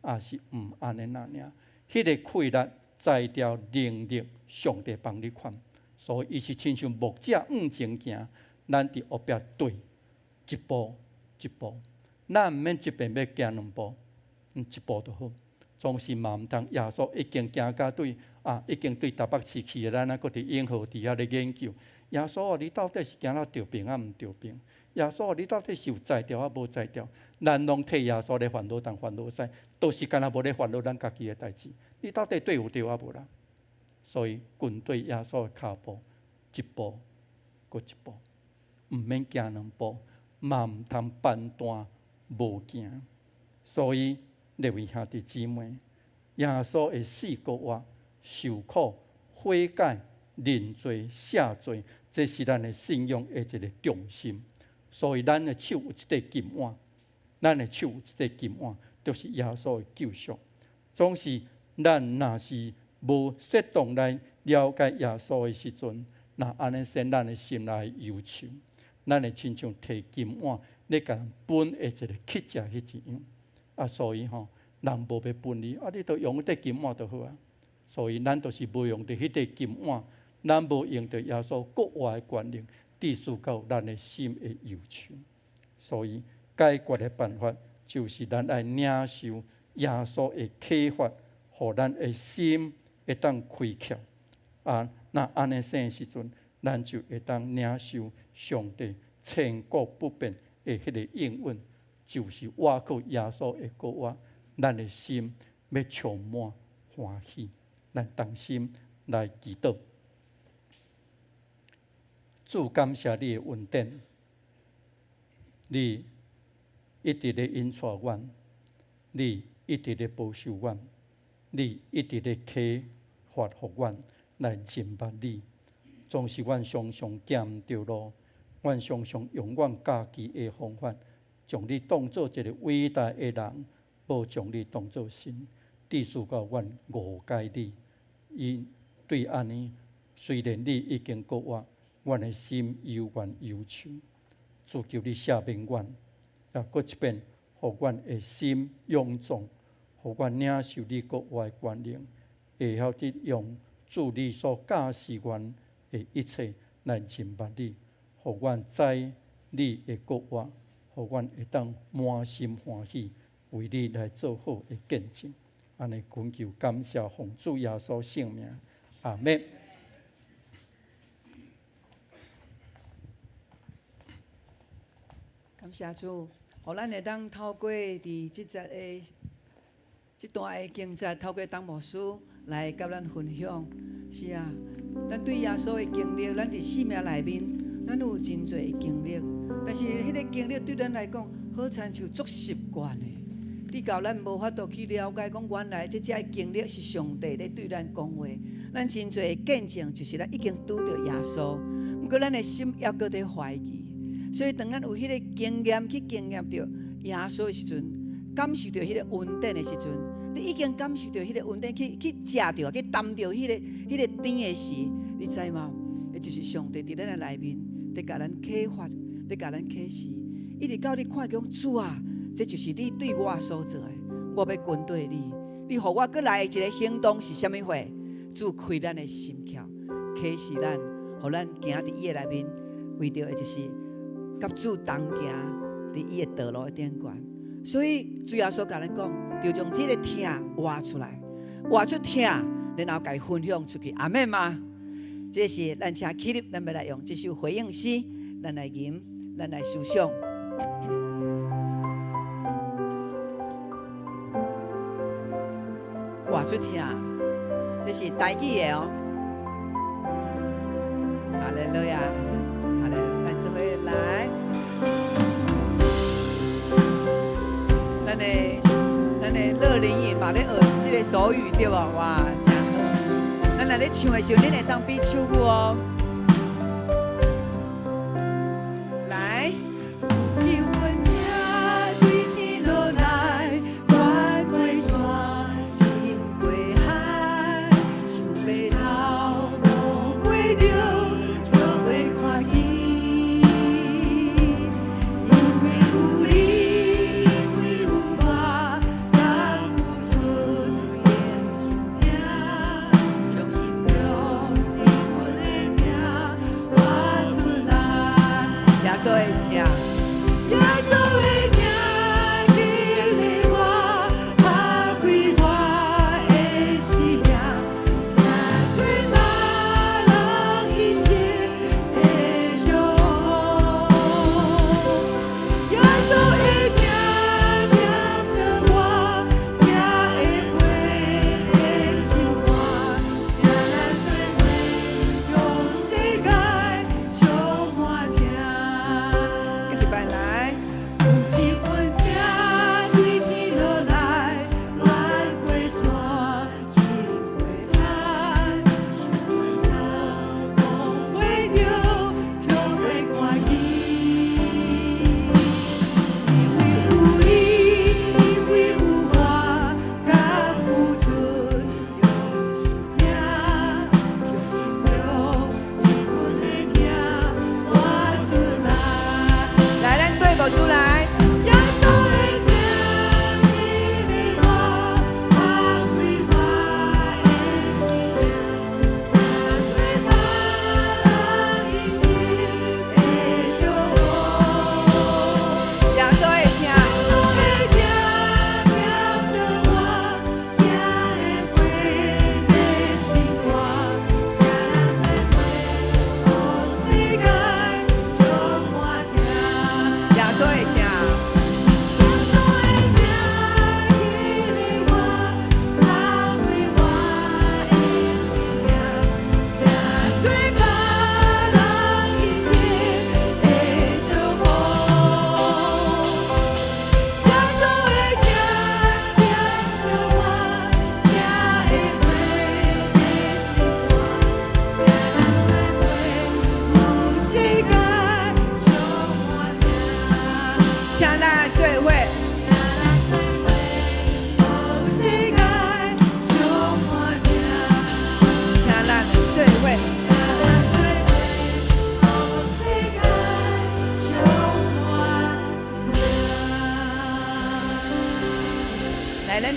要也是毋安尼那尔。迄个开力、才调、能力，上帝帮你看。所以伊是亲像牧者往前行，咱伫后壁对一步一步，咱毋免一遍要行两步，一步就好。总是嘛毋通耶稣已经行到对已经对台北市去的，咱搁伫永和伫遐咧研究。耶稣啊，你到底是行到着病啊，毋着病？耶稣啊，你到底是有才调啊，无才调？咱拢替耶稣咧烦恼，当烦恼使，都是干那无咧烦恼咱家己的代志。你到底对有对啊无啦？所以跟对耶稣的脚步，一步搁一步，毋免行两步，嘛毋通半段无行。所以各位兄弟姊妹，耶稣的四个话：受苦、悔改、认罪、赦罪。这是咱的信仰的一个重心，所以咱的手有一块金碗，咱的手有一块金碗，就是耶稣的救赎。总是咱若是无适当来了解耶稣的时阵，那安尼先咱的心来忧愁，咱会亲像摕金碗，你甲人分的一个乞食迄一样。啊，所以吼，人无要分你，啊，你都用迄块金碗就好啊。所以咱就是无用着迄块金碗，咱无用着耶稣国外的权能，致使到咱的心的忧愁。所以解决的办法就是咱爱领受耶稣的启发，互咱的心会当开窍。啊，那安尼生的时阵，咱就会当领受上帝千古不变的迄个应允，就是我靠耶稣的国话，咱的心要充满欢喜。咱同心来祈祷，主感谢你的恩典，你一直咧引带阮，你一直咧保守阮，你一直咧启发互阮来明白你。总是阮常常行着路，阮常常用阮家己的方法，将你当作一个伟大的人，无将你当作神，致使到阮误解你。因对安尼，虽然你已经告我，阮的心犹原忧愁。主求你赦免阮，也搁一遍，互阮的心勇壮，互阮领受你国外的权能，会晓得用主你所教示阮的一切来明白你，互阮知你的国话，互阮会当满心欢喜，为你来做好的见证。安尼恳求感谢奉主耶稣圣名，阿门。感谢主，互咱会当透过伫即段的经节，透过当牧师来甲咱分享。是啊，咱对耶稣的经历，咱伫生命内面，咱有真侪的经历，但是迄个经历对咱来讲，好亲像足习惯的。你到咱无法度去了解，讲原来这的经历是上帝咧对咱讲话。咱真侪的见证，就是咱已经拄到耶稣，毋过咱的心还搁在怀疑。所以当咱有迄个经验去经验到耶稣的时阵，感受到迄个恩典的时阵，你已经感受到迄个恩典，去食到、去啖到迄个甜的时，你知吗？也就是上帝伫咱的内面，在甲咱启发，在甲咱启示，一直到你看讲主啊。这就是你对我所做的，我要跟对你。你予我过来的一个行动是什么货？主开咱的心窍，启示咱，予咱行伫伊的内面，为着的就是甲主同行伫伊的道路的顶端。所以主耶稣甲咱讲，就将这个听挖出来，挖出听，然后甲伊分享出去。阿门吗？这是咱请起立，咱要来用这首回应诗，咱来吟，咱来思想。话出听，这是台语的哦。哈利路亚，哈利，咱这回来，咱的乐龄人嘛咧学这个手语对吧？哇，真好。咱若咧唱的时候，恁会当比手舞哦。来。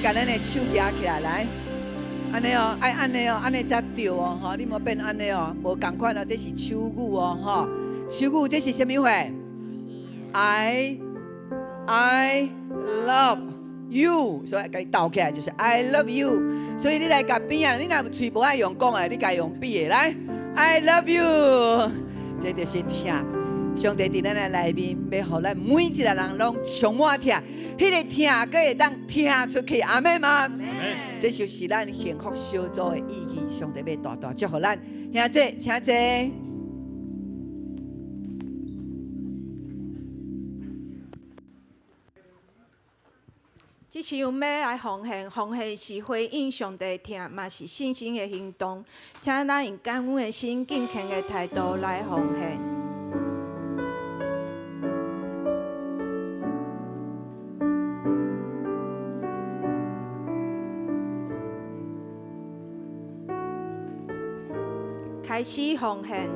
把咱的手举起来，来，安尼哦，爱安尼哦，安尼才对哦，吼，你莫变安尼哦，无共款哦，这是手语哦，吼，手语这是什么话 ？I love you， 所以甲你倒起来就是 I love you。所以你来甲边啊，你若喙无爱用讲的，你家用比的来 I love you， 这就是听。上帝伫咱的内面，要互咱每一个人拢充满听，迄个听佫会当听出去，阿妹吗？这就是咱幸福小组的意义。上帝要大大祝福咱，兄弟，请坐。即是我们要来奉献，奉献是回应上帝听，嘛是信心的行动。请咱用感恩的心、敬虔的态度来奉献。开始奉献。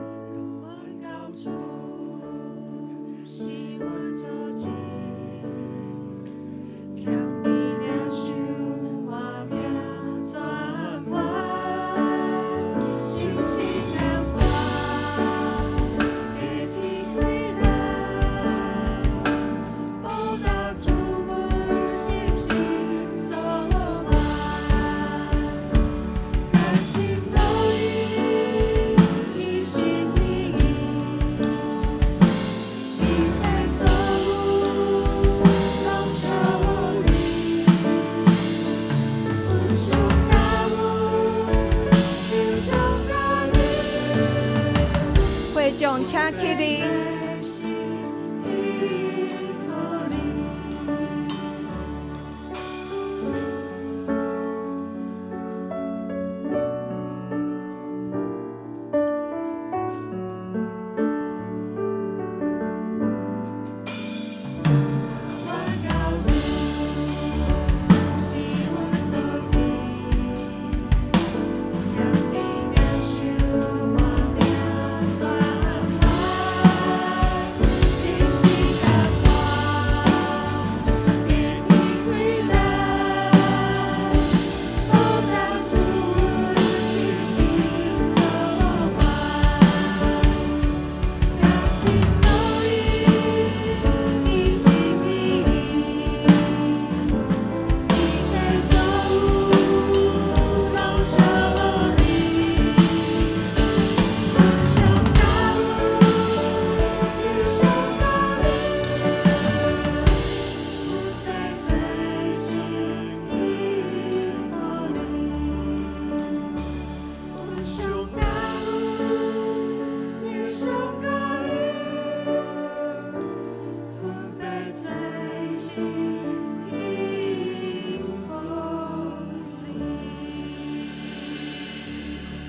众请起立。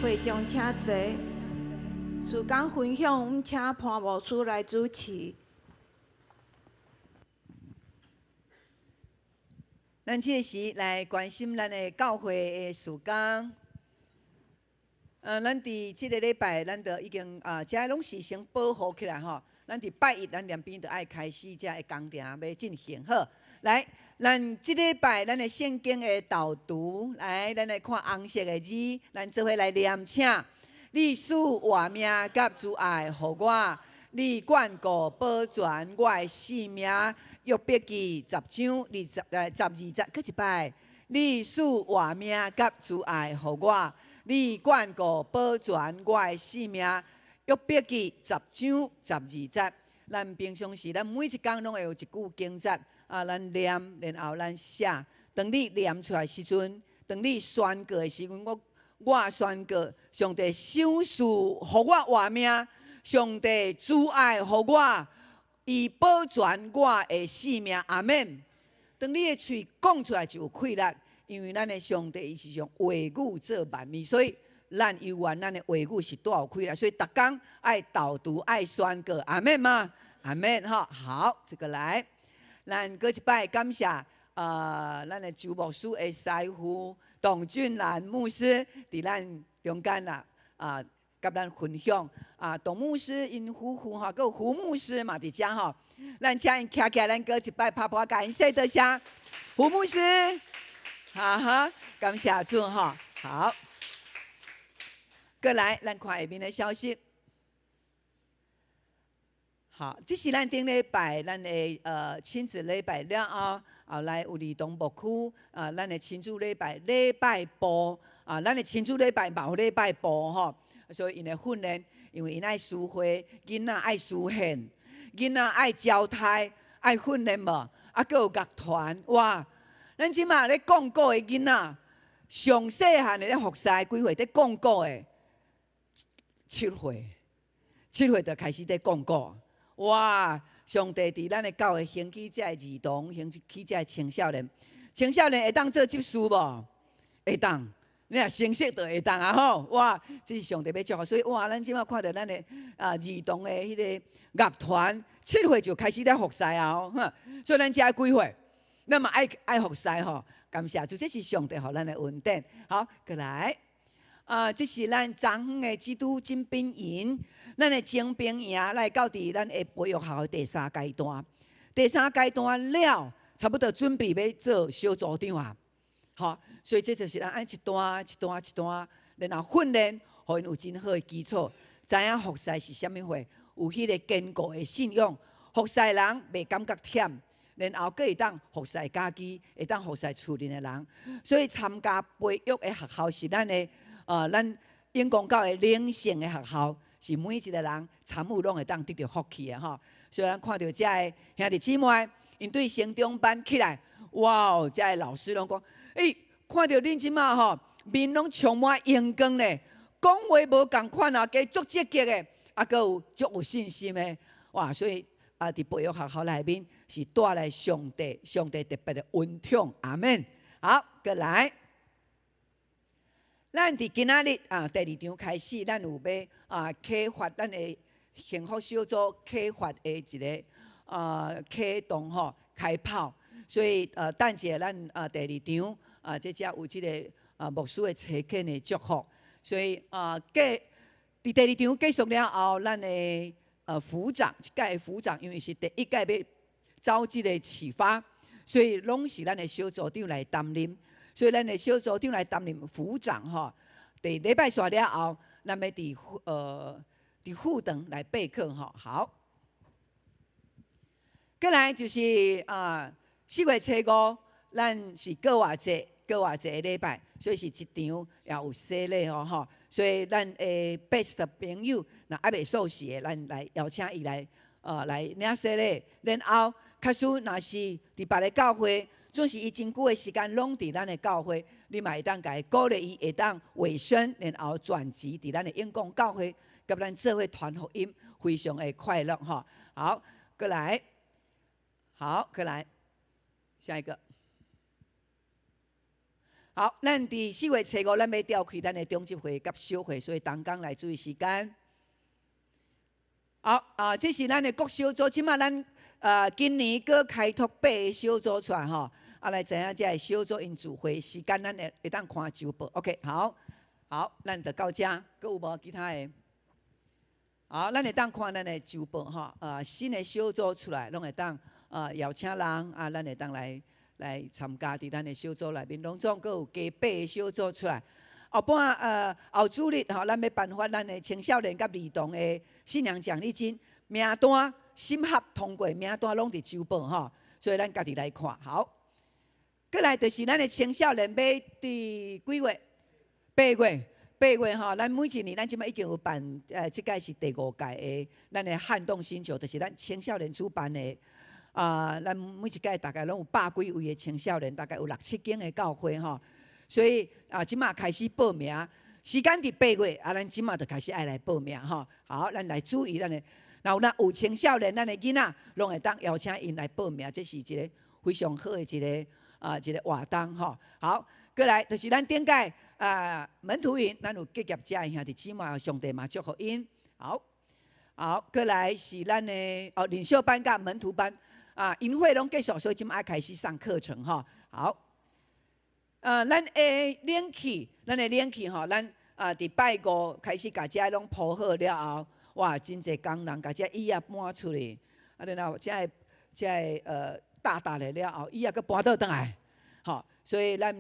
会众请坐，时间分享，阮请潘牧师来主持。咱这个时来关心咱的教会的事工。咱伫这个礼拜，咱就已经这拢是先保护起来吼。咱伫拜一，咱两边就爱开始这个工程要进行好。来，咱这礼拜咱的圣经的导读，来，咱来看红色的字，咱做伙来念，请。你使活命甲主爱互我，你眷顾保全我的性命。约伯记10章12节，搁一摆。你使活命甲主爱互我，你眷顾保全我的性命。约伯记10章12节。咱平常时，咱每一工拢会有一句经节，咱念，然后咱写。当你念出来时阵，当你宣告的时阵，我宣告，上帝赏赐互我活命，上帝主爱互我。伊保全我的性命，阿免。当你的嘴讲出来就有气力，因为咱的上帝伊是用话语做万物，所以咱犹原咱的话语是多有气力，所以逐工爱导读、爱宣告，阿免吗？阿免哈。好，这个来，咱搁一摆感谢咱的周牧师的师傅董俊兰牧师伫咱中间啦甲咱分享董牧师因夫妇哈，还有胡牧师嘛伫遮吼，咱请因徛起来，咱搁一摆拍拍甲因说多谢胡牧师，哈哈，感谢主哈。好，过来，咱看下面的消息。好，这是咱顶礼拜咱的亲子礼拜了后，后来有儿童牧区咱的亲子礼拜部咱的亲子礼拜嘛有礼拜部吼，所以因的训练，因为因爱书会，囡仔爱书宪，囡仔爱交胎，爱训练无，搁有乐团哇！咱即马咧广告的囡仔，上细汉的咧服侍几岁？咧广告的7岁就开始咧广告。哇！上帝伫咱的教会兴起这儿童，兴起这青少年，青少年会当做执事无？会当，你若成绩就会当啊吼！哇，这是上帝要祝福，所以哇，咱即马看到咱的儿童的迄个乐团，7岁就开始咧服侍啊吼，所以咱遮几岁？那么爱服侍吼，感谢主，这是上帝互咱的恩典。好，过来，这是咱昨昏的基督精兵营，咱的精兵营来到伫咱的培育校的第3阶段。第3阶段了，差不多准备要做小组长啊。好，所以这就是咱按一段一段一段，然后训练，互因有真好的基础，知影服侍是啥物货，有迄个坚固的信仰，服侍人袂感觉忝。然后佫会当服侍家己，会当服侍厝里的人，所以参加培育的学校是咱的咱永光教的灵性的学校，是每一个人参与拢会当得到福气的吼。所以咱看到遮的兄弟姊妹，因对成长班起来，哇哦，遮的老师拢讲，看到恁即马吼，面拢充满阳光咧，讲话无共款啊，加足积极的，佫有足有信心的，哇！所以伫培育学校内面。是带来上帝特别的恩宠，阿门。好，过来，咱伫今仔日第2场开始，咱有要启发咱的幸福小组启发的一个启动吼开跑，所以等者咱第2场这只有即个牧师的车恳的祝福，所以伫第2场结束了后，咱的副长一届的副长，因为是第1届要招即个启发，所以拢是咱的小组长来担任。所以咱的小组长来担任副长吼。第礼拜煞了后，咱要伫副堂来备课吼。好，过来就是4月初5，咱是过偌济个礼拜，所以是一场也有洗礼吼。所以咱的 best 朋友，若还袂受洗的，咱来邀请伊来来领洗礼，然后。假使若是伫别个教会，准是伊真久的时间拢伫咱的教会，你嘛会当甲伊鼓励伊，会当卫生，然后转职伫咱的永光教会，甲咱做伙传福音，非常的快乐吼。好，过来，好，过来，下一个。好，咱伫4月初5，咱要召开咱的中级会甲小会，所以同工来注意时间。好这是咱的各小组，即马咱。今年佫开拓8个小组出来吼，来知影这小组因聚会时间，咱会当看周报。OK， 好，咱就到遮，佫有无其他的？好，咱会当看咱的周报吼，新的小组出来，拢会当邀请人咱会当来参加伫咱的小组内面，拢总佫有加8个小组出来。后半后主日吼，咱要颁发咱的青少年甲儿童的信仰奖励金名单。审核通过名单拢伫周报吼，所以咱家己来看。好，过来就是咱的青少年要伫几月？8月吼，咱每一年咱即摆已经有办即届是第5届的咱的撼动星球，就是咱青少年主办的咱每一届大概拢有100几位的青少年，大概有6、7间的教会吼，所以即马开始报名，时间伫8月咱即马就开始爱来报名吼。好，咱来注意咱的。然后有青少年，咱的囡仔拢会当邀请因来报名，这是一个非常好的一个活动吼。好，过来就是咱顶届门徒营，咱有结业者的兄弟姊妹，上帝嘛祝福因。好，过来是咱的领袖班甲门徒班营会拢结束，所以即马开始上课程吼。好，咱的冷气吼，咱伫拜5开始甲遮拢铺好了后。哇！真侪工人甲遮椅仔搬出去，然后遮大的了后，椅仔佫搬倒转来，吼。所以咱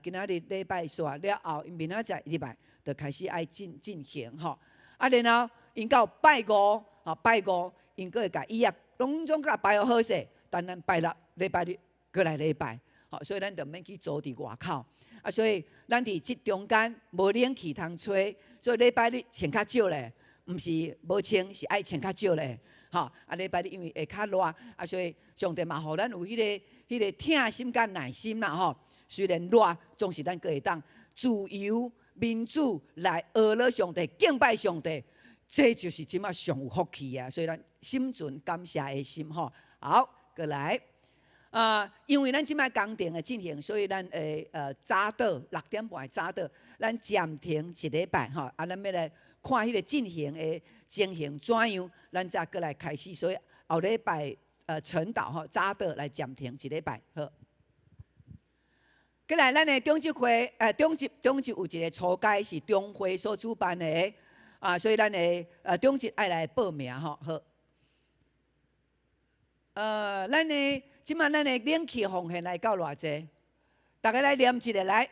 今仔日礼拜煞了后，明仔载礼拜就开始爱进行吼。啊，然后因到拜五，拜五因佫会甲伊啊，拢总甲拜好势，但咱拜六礼拜日佫来礼拜，所以咱就免去坐伫外口。啊，所以咱伫即中间无冷气通吹，所以礼拜日穿较少咧，毋是无穿，是爱穿较少咧。啊，礼拜日因为会较热，啊，所以上帝嘛，互咱有迄个疼心甲耐心啦，吼。虽然热，总是咱佫会当自由民主来学了上帝，敬拜上帝，这就是即马上有福气啊！所以咱心存感谢的心吼。好，过来，因为咱即摆工程的进行，所以咱早倒6点半早倒，咱暂停一礼拜吼。啊，咱要来看迄个进行的情形怎样，咱再过来开始。所以后礼拜晨祷吼，早倒来暂停一礼拜好。过来，咱的中级会，中级有一个初阶是中会所主办的，所以咱的中级爱来报名吼，好。咱的即摆咱的冷气奉献来到偌济？大家来念一个来。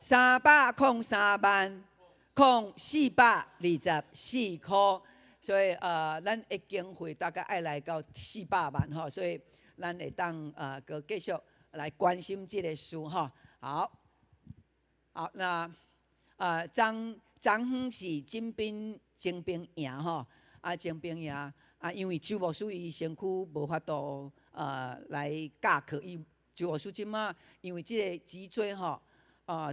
303,424块。所以咱的经费大概爱来到400万吼，所以咱会当佮继续来关心这个事吼。好，那张远是精兵营吼，精兵营因为周牧师伊身躯无法度来教课，伊周牧师即马因为这个脊椎吼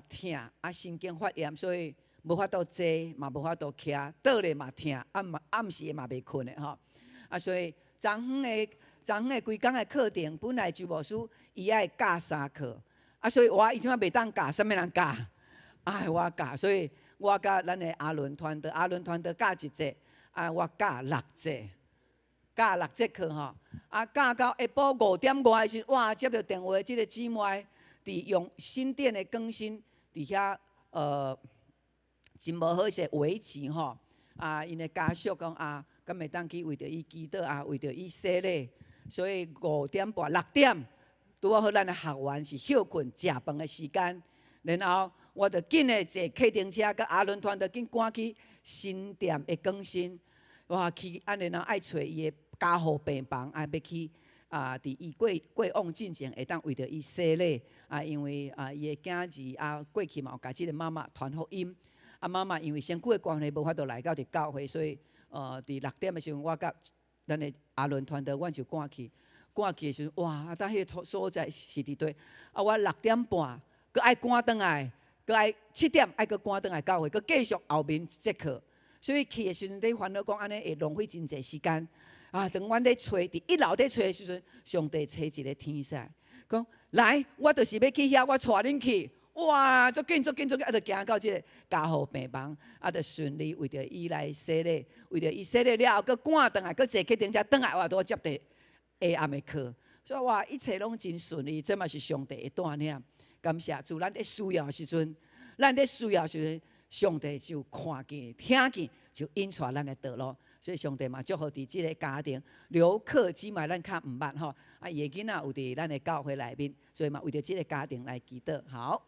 疼神经发炎，所以。无法度坐，嘛无法度徛，倒咧嘛疼，暗时嘛袂困的吼。所以昨昏的规工的课程，本来周牧师伊爱教3课，所以伊即摆袂当教，啥物人教？我教，所以我甲咱的阿伦团队教一节，我教6节，教6节课吼。教到下晡5点外的时，哇，接到电话，即个姊妹伫用新店的更新，伫遐真无好势维持吼，因的家属讲敢会当去为着伊祈祷为着伊洗礼，所以5点半6点，拄好咱的学员是休困食饭的时间，然后我就紧的坐客停车，甲阿伦团就紧赶去新店的更新，哇去然后爱找伊的加护病房，要去伫伊过往进前会当为着伊洗礼，因为伊的囝儿过去嘛有甲即个妈妈传福音。妈妈因为身躯的关系，无法度来到伫教会，所以伫6点的时候，我甲咱的阿伦团队，阮就赶去的时候，哇！但迄个所在是伫对，我6点半，佮爱赶转来，佮爱7点爱佮赶转来教会，佮继续后面节课。所以去的时阵，你烦恼讲安尼会浪费真侪时间。当阮咧找伫1楼咧找的时阵，上帝找一个天使，讲来，我就是要去遐，我带恁去。哇！足紧，就行到即个家护病房，就顺利为着伊来洗礼，为着伊洗礼了后，佮赶转来，佮坐客停车转来，我拄接着下暗的课，所以哇，一切拢真顺利，这嘛是上帝的带领。感谢主，咱在需要的时阵，上帝就看见、听见，就引出咱的道路。所以上帝嘛，祝福伫即个家庭留客姊妹，咱较毋捌吼，伊的囡仔有伫咱的教会内面，所以嘛为着即个家庭来祈祷。好。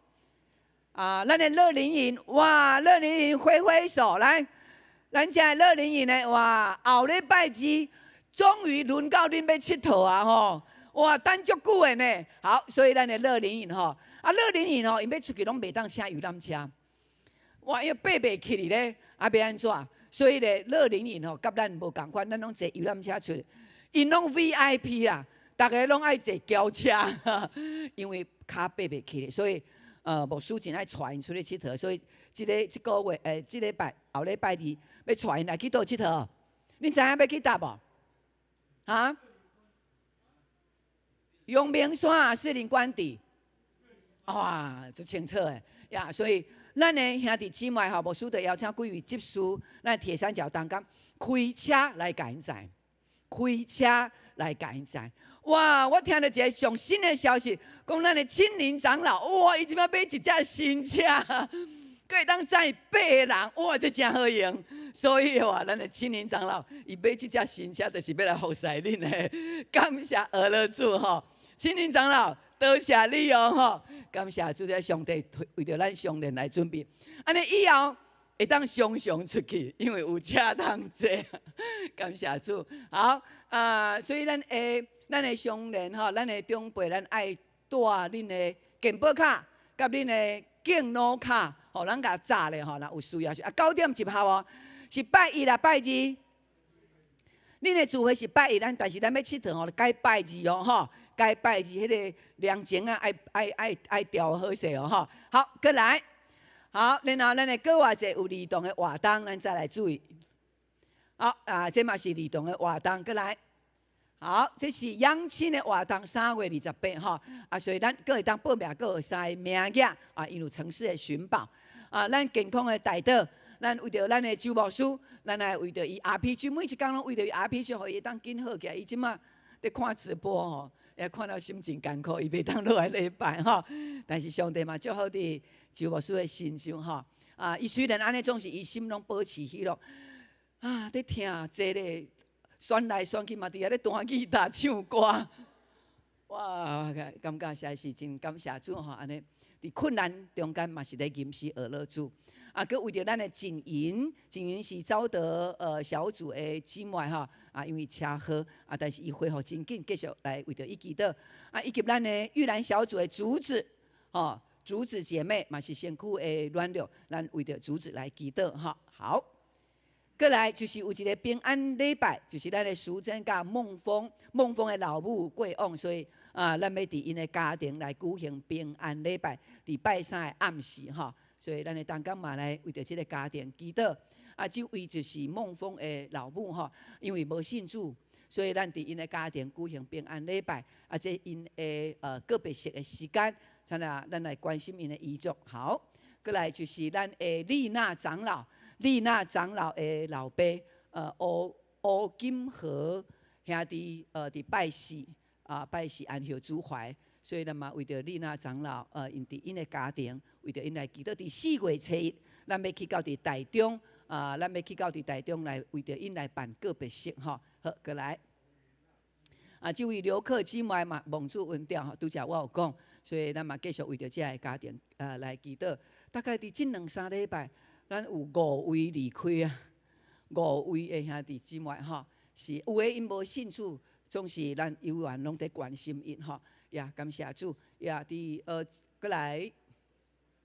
咱的乐龄营，哇！乐龄营挥挥手来，咱遮乐龄营呢，哇！后礼拜二终于轮到恁要佚佗啊吼！哇，等足久的呢。好，所以咱的乐龄营吼，乐龄营吼，因要出去拢袂当请游览车，哇，因为爬袂起哩咧，要安怎？所以咧，乐龄营吼，甲咱无共款，咱拢坐游览车出，因拢 VIP 啦，大家拢爱坐轿车，因为骹爬袂起哩，所以。牧师真爱带因出去佚佗，所以即个月即礼拜后礼拜2要带因来去倒佚佗。恁知影要去倒无？阳明山士林官邸，哇，足清楚的呀！所以咱的兄弟姊妹吼，牧师就邀请几位执事，咱铁三角当中开车来甲因载，开车来甲因载。哇！我听到一个上新的消息，讲咱的青林长老，哇！伊即摆买一架新车，可以当载8个人，哇！这真好用。所以话，咱的青年长老伊买这只新车，就是要来服侍恁的。感谢俄勒主吼，青年长老多谢你哦吼，感谢主在上帝为着咱上人来准备，安尼以后会当常常出去，因为有车通坐。感谢主，好所以咱的上人吼，咱的长辈，咱爱带恁的健保卡，甲恁的敬老卡，互咱甲扎咧吼，若有需要9点集合哦，是拜一啦，拜二。恁的聚会是拜一，但是咱要佚佗吼，该拜二哦吼，该拜二迄个良情啊，爱调好势哦吼。好，过来，好，然后咱的各外者有儿童的活动，咱再来注意。好这嘛是儿童的活动，过来。好，这是养亲的活动，3月28号所以咱各会当报名，各有3个名额因为城市的寻宝咱健康的带导，咱为着咱的周牧师，咱来为着伊 RPG， 每一天拢为着伊 RPG， 互伊当紧好起来。伊即马咧看直播吼，也看到心情艰苦，伊袂当落来礼拜吼。但是上帝嘛，祝福伫周牧师的身上吼伊虽然安尼，总是伊心拢保持喜乐咧听这个。选来选去嘛，伫遐咧弹吉他唱歌，哇！感觉实在是真感谢主吼，安尼伫困难中间嘛是咧吟诗俄勒主佮为着咱的景云是走得小组的姊妹吼因为车祸但是伊恢复真紧，继续来为着伊祈祷以及咱的玉兰小组的主子主子姐妹嘛是身躯的软弱，咱为着主子来祈祷好。过来就是有一个平安礼拜，就是咱的淑珍甲孟峰的老母过往，所以咱要伫因的家庭来举行平安礼拜，伫拜3的暗时所以咱的当天嘛来为着这个家庭祈祷这位就是孟峰的老母因为无信主，所以咱伫因的家庭举行平安礼拜这因的个别式的时间，咱来关心因的遗嘱。好，过来就是咱的丽娜长老的老爸吴金和兄弟伫拜四安息主怀，所以咱嘛为着丽娜长老因伫因的家庭，为着因来祈祷伫4月初1，咱要去到伫台中来为着因来办个别式好，过来这位刘克姊妹嘛蒙主恩调拄则我有讲，所以咱嘛继续为着这个家庭来祈祷。大概伫这2-3礼拜。咱有5位离开5位的兄弟姊妹是有的因无信主，总是咱有缘拢在关心因感谢主伫过来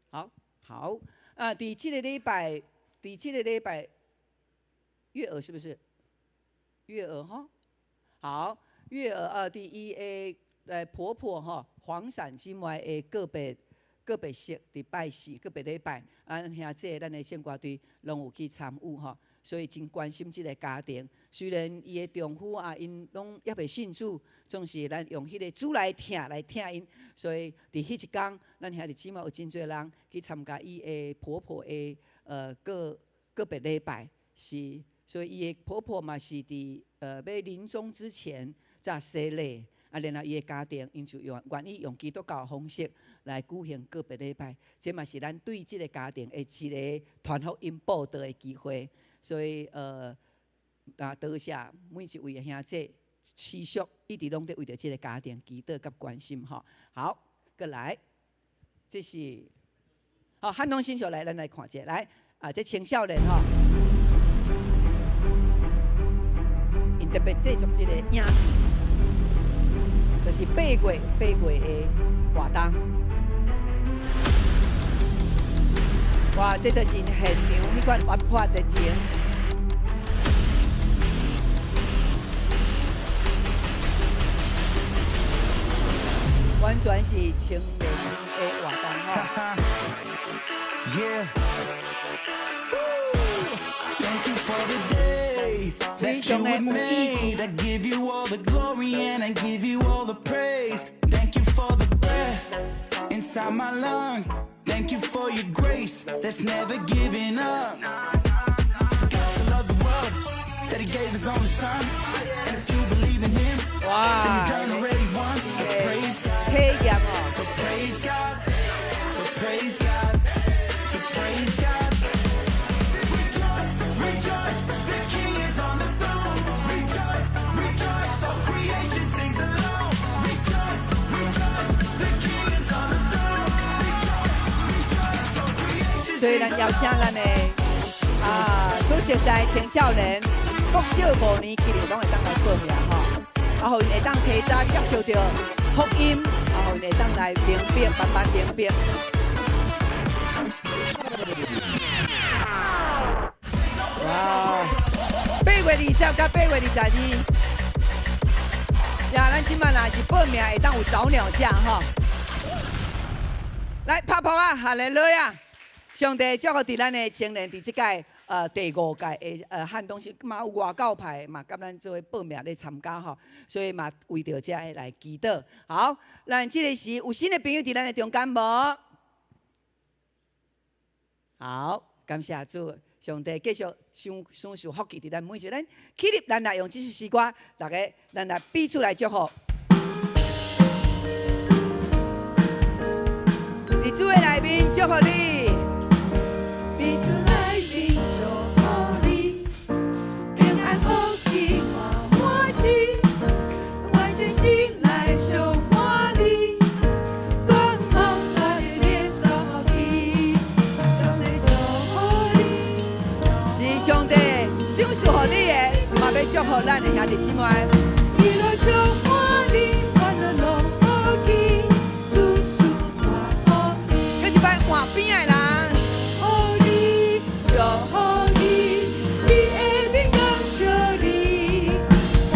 好伫这个礼拜月儿是不是月儿好月儿伫伊的婆婆黄闪姊妹的个别式伫拜4个别礼拜，兄姐咱的圣歌队拢有去参与所以真关心这个家庭。虽然伊的丈夫因拢还袂信主，总是咱用迄个主来听因。所以伫迄一天，咱兄弟姊妹有真侪人去参加伊的婆婆的个别礼拜，是所以伊的婆婆嘛是伫要临终之前才洗礼。然后伊的家庭，因就愿意用基督教的方式来举行个别礼拜，这嘛是咱对这个家庭的一个传福音报道的机会。所以多谢每一位的兄姐持续一直拢在为着这个家庭祈祷甲关心好，过来，这是汉东新秀来，咱来看者来这青少年因特别制作这个影片。就是8月的活动，哇！这就是现场迄款活泼的情，完全是青年的活动非常的有意义。I give you all the glory and I give you all the praise. Thank you for the breath inside my lungs. Thank you for your grace that's never giving up. For God to love the world that He gave His only Son. And if you believe in Him, then you done already won. So praise God. So praise God. So praise God. So praise God. Rejoice, rejoice. 所以咱邀请咱的主席在青少年国小5年级的拢会当来报名吼，互因会当提早接受到福音，互因会当来明白，慢慢明白。哇！8月20到8月22，呀，咱即摆若是报名会当有早鸟价吼。来拍拍啊，哈利路亚！上帝祝福伫咱的青年，伫即届第5届的汉东是嘛有外教派嘛，甲咱做伙报名咧参加吼，所以嘛为着这来祈祷。好，咱即个时有新的朋友伫咱的中间无？好，感谢主，上帝继续享受福气伫咱每一个人。起立，咱来用这首诗歌，大家咱来彼此来祝福。伫主的内面祝福你。彼此来宾祝福你，平安福气我欢喜，万事兴来受欢礼，光芒大日烈到底，上帝祝福你，是上帝享受予你的，嘛要祝福咱的兄弟姊妹。喜乐祝福你，欢乐拢福气，祝福我福气。搁一摆换边的人。祝福你，你的名光照你，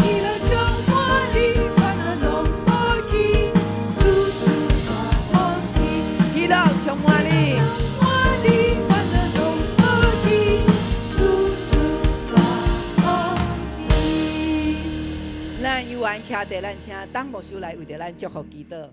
喜乐充满你，欢乐拢福气，祝福我福气。喜乐充满你，充满你，欢乐拢福气，祝福我福气。咱有缘徛伫咱请当牧师来为着咱祝福祈祷。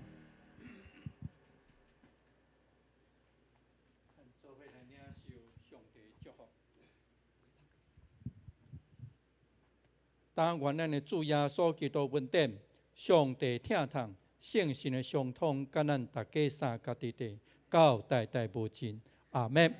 当愿咱的主耶稣基督恩典，上帝听痛，圣神的相通，甲咱大家三家地地，到代代无尽。阿门。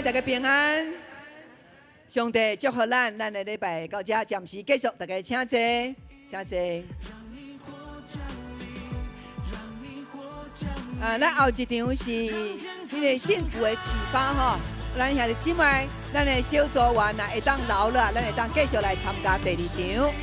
大家平安，上帝祝福咱的礼拜到这暂时结束，大家请坐，请坐。咱后一场是迄个幸福的启发吼，咱兄弟姊妹，咱的小组员若会当留了，咱会当继续来参加第2场。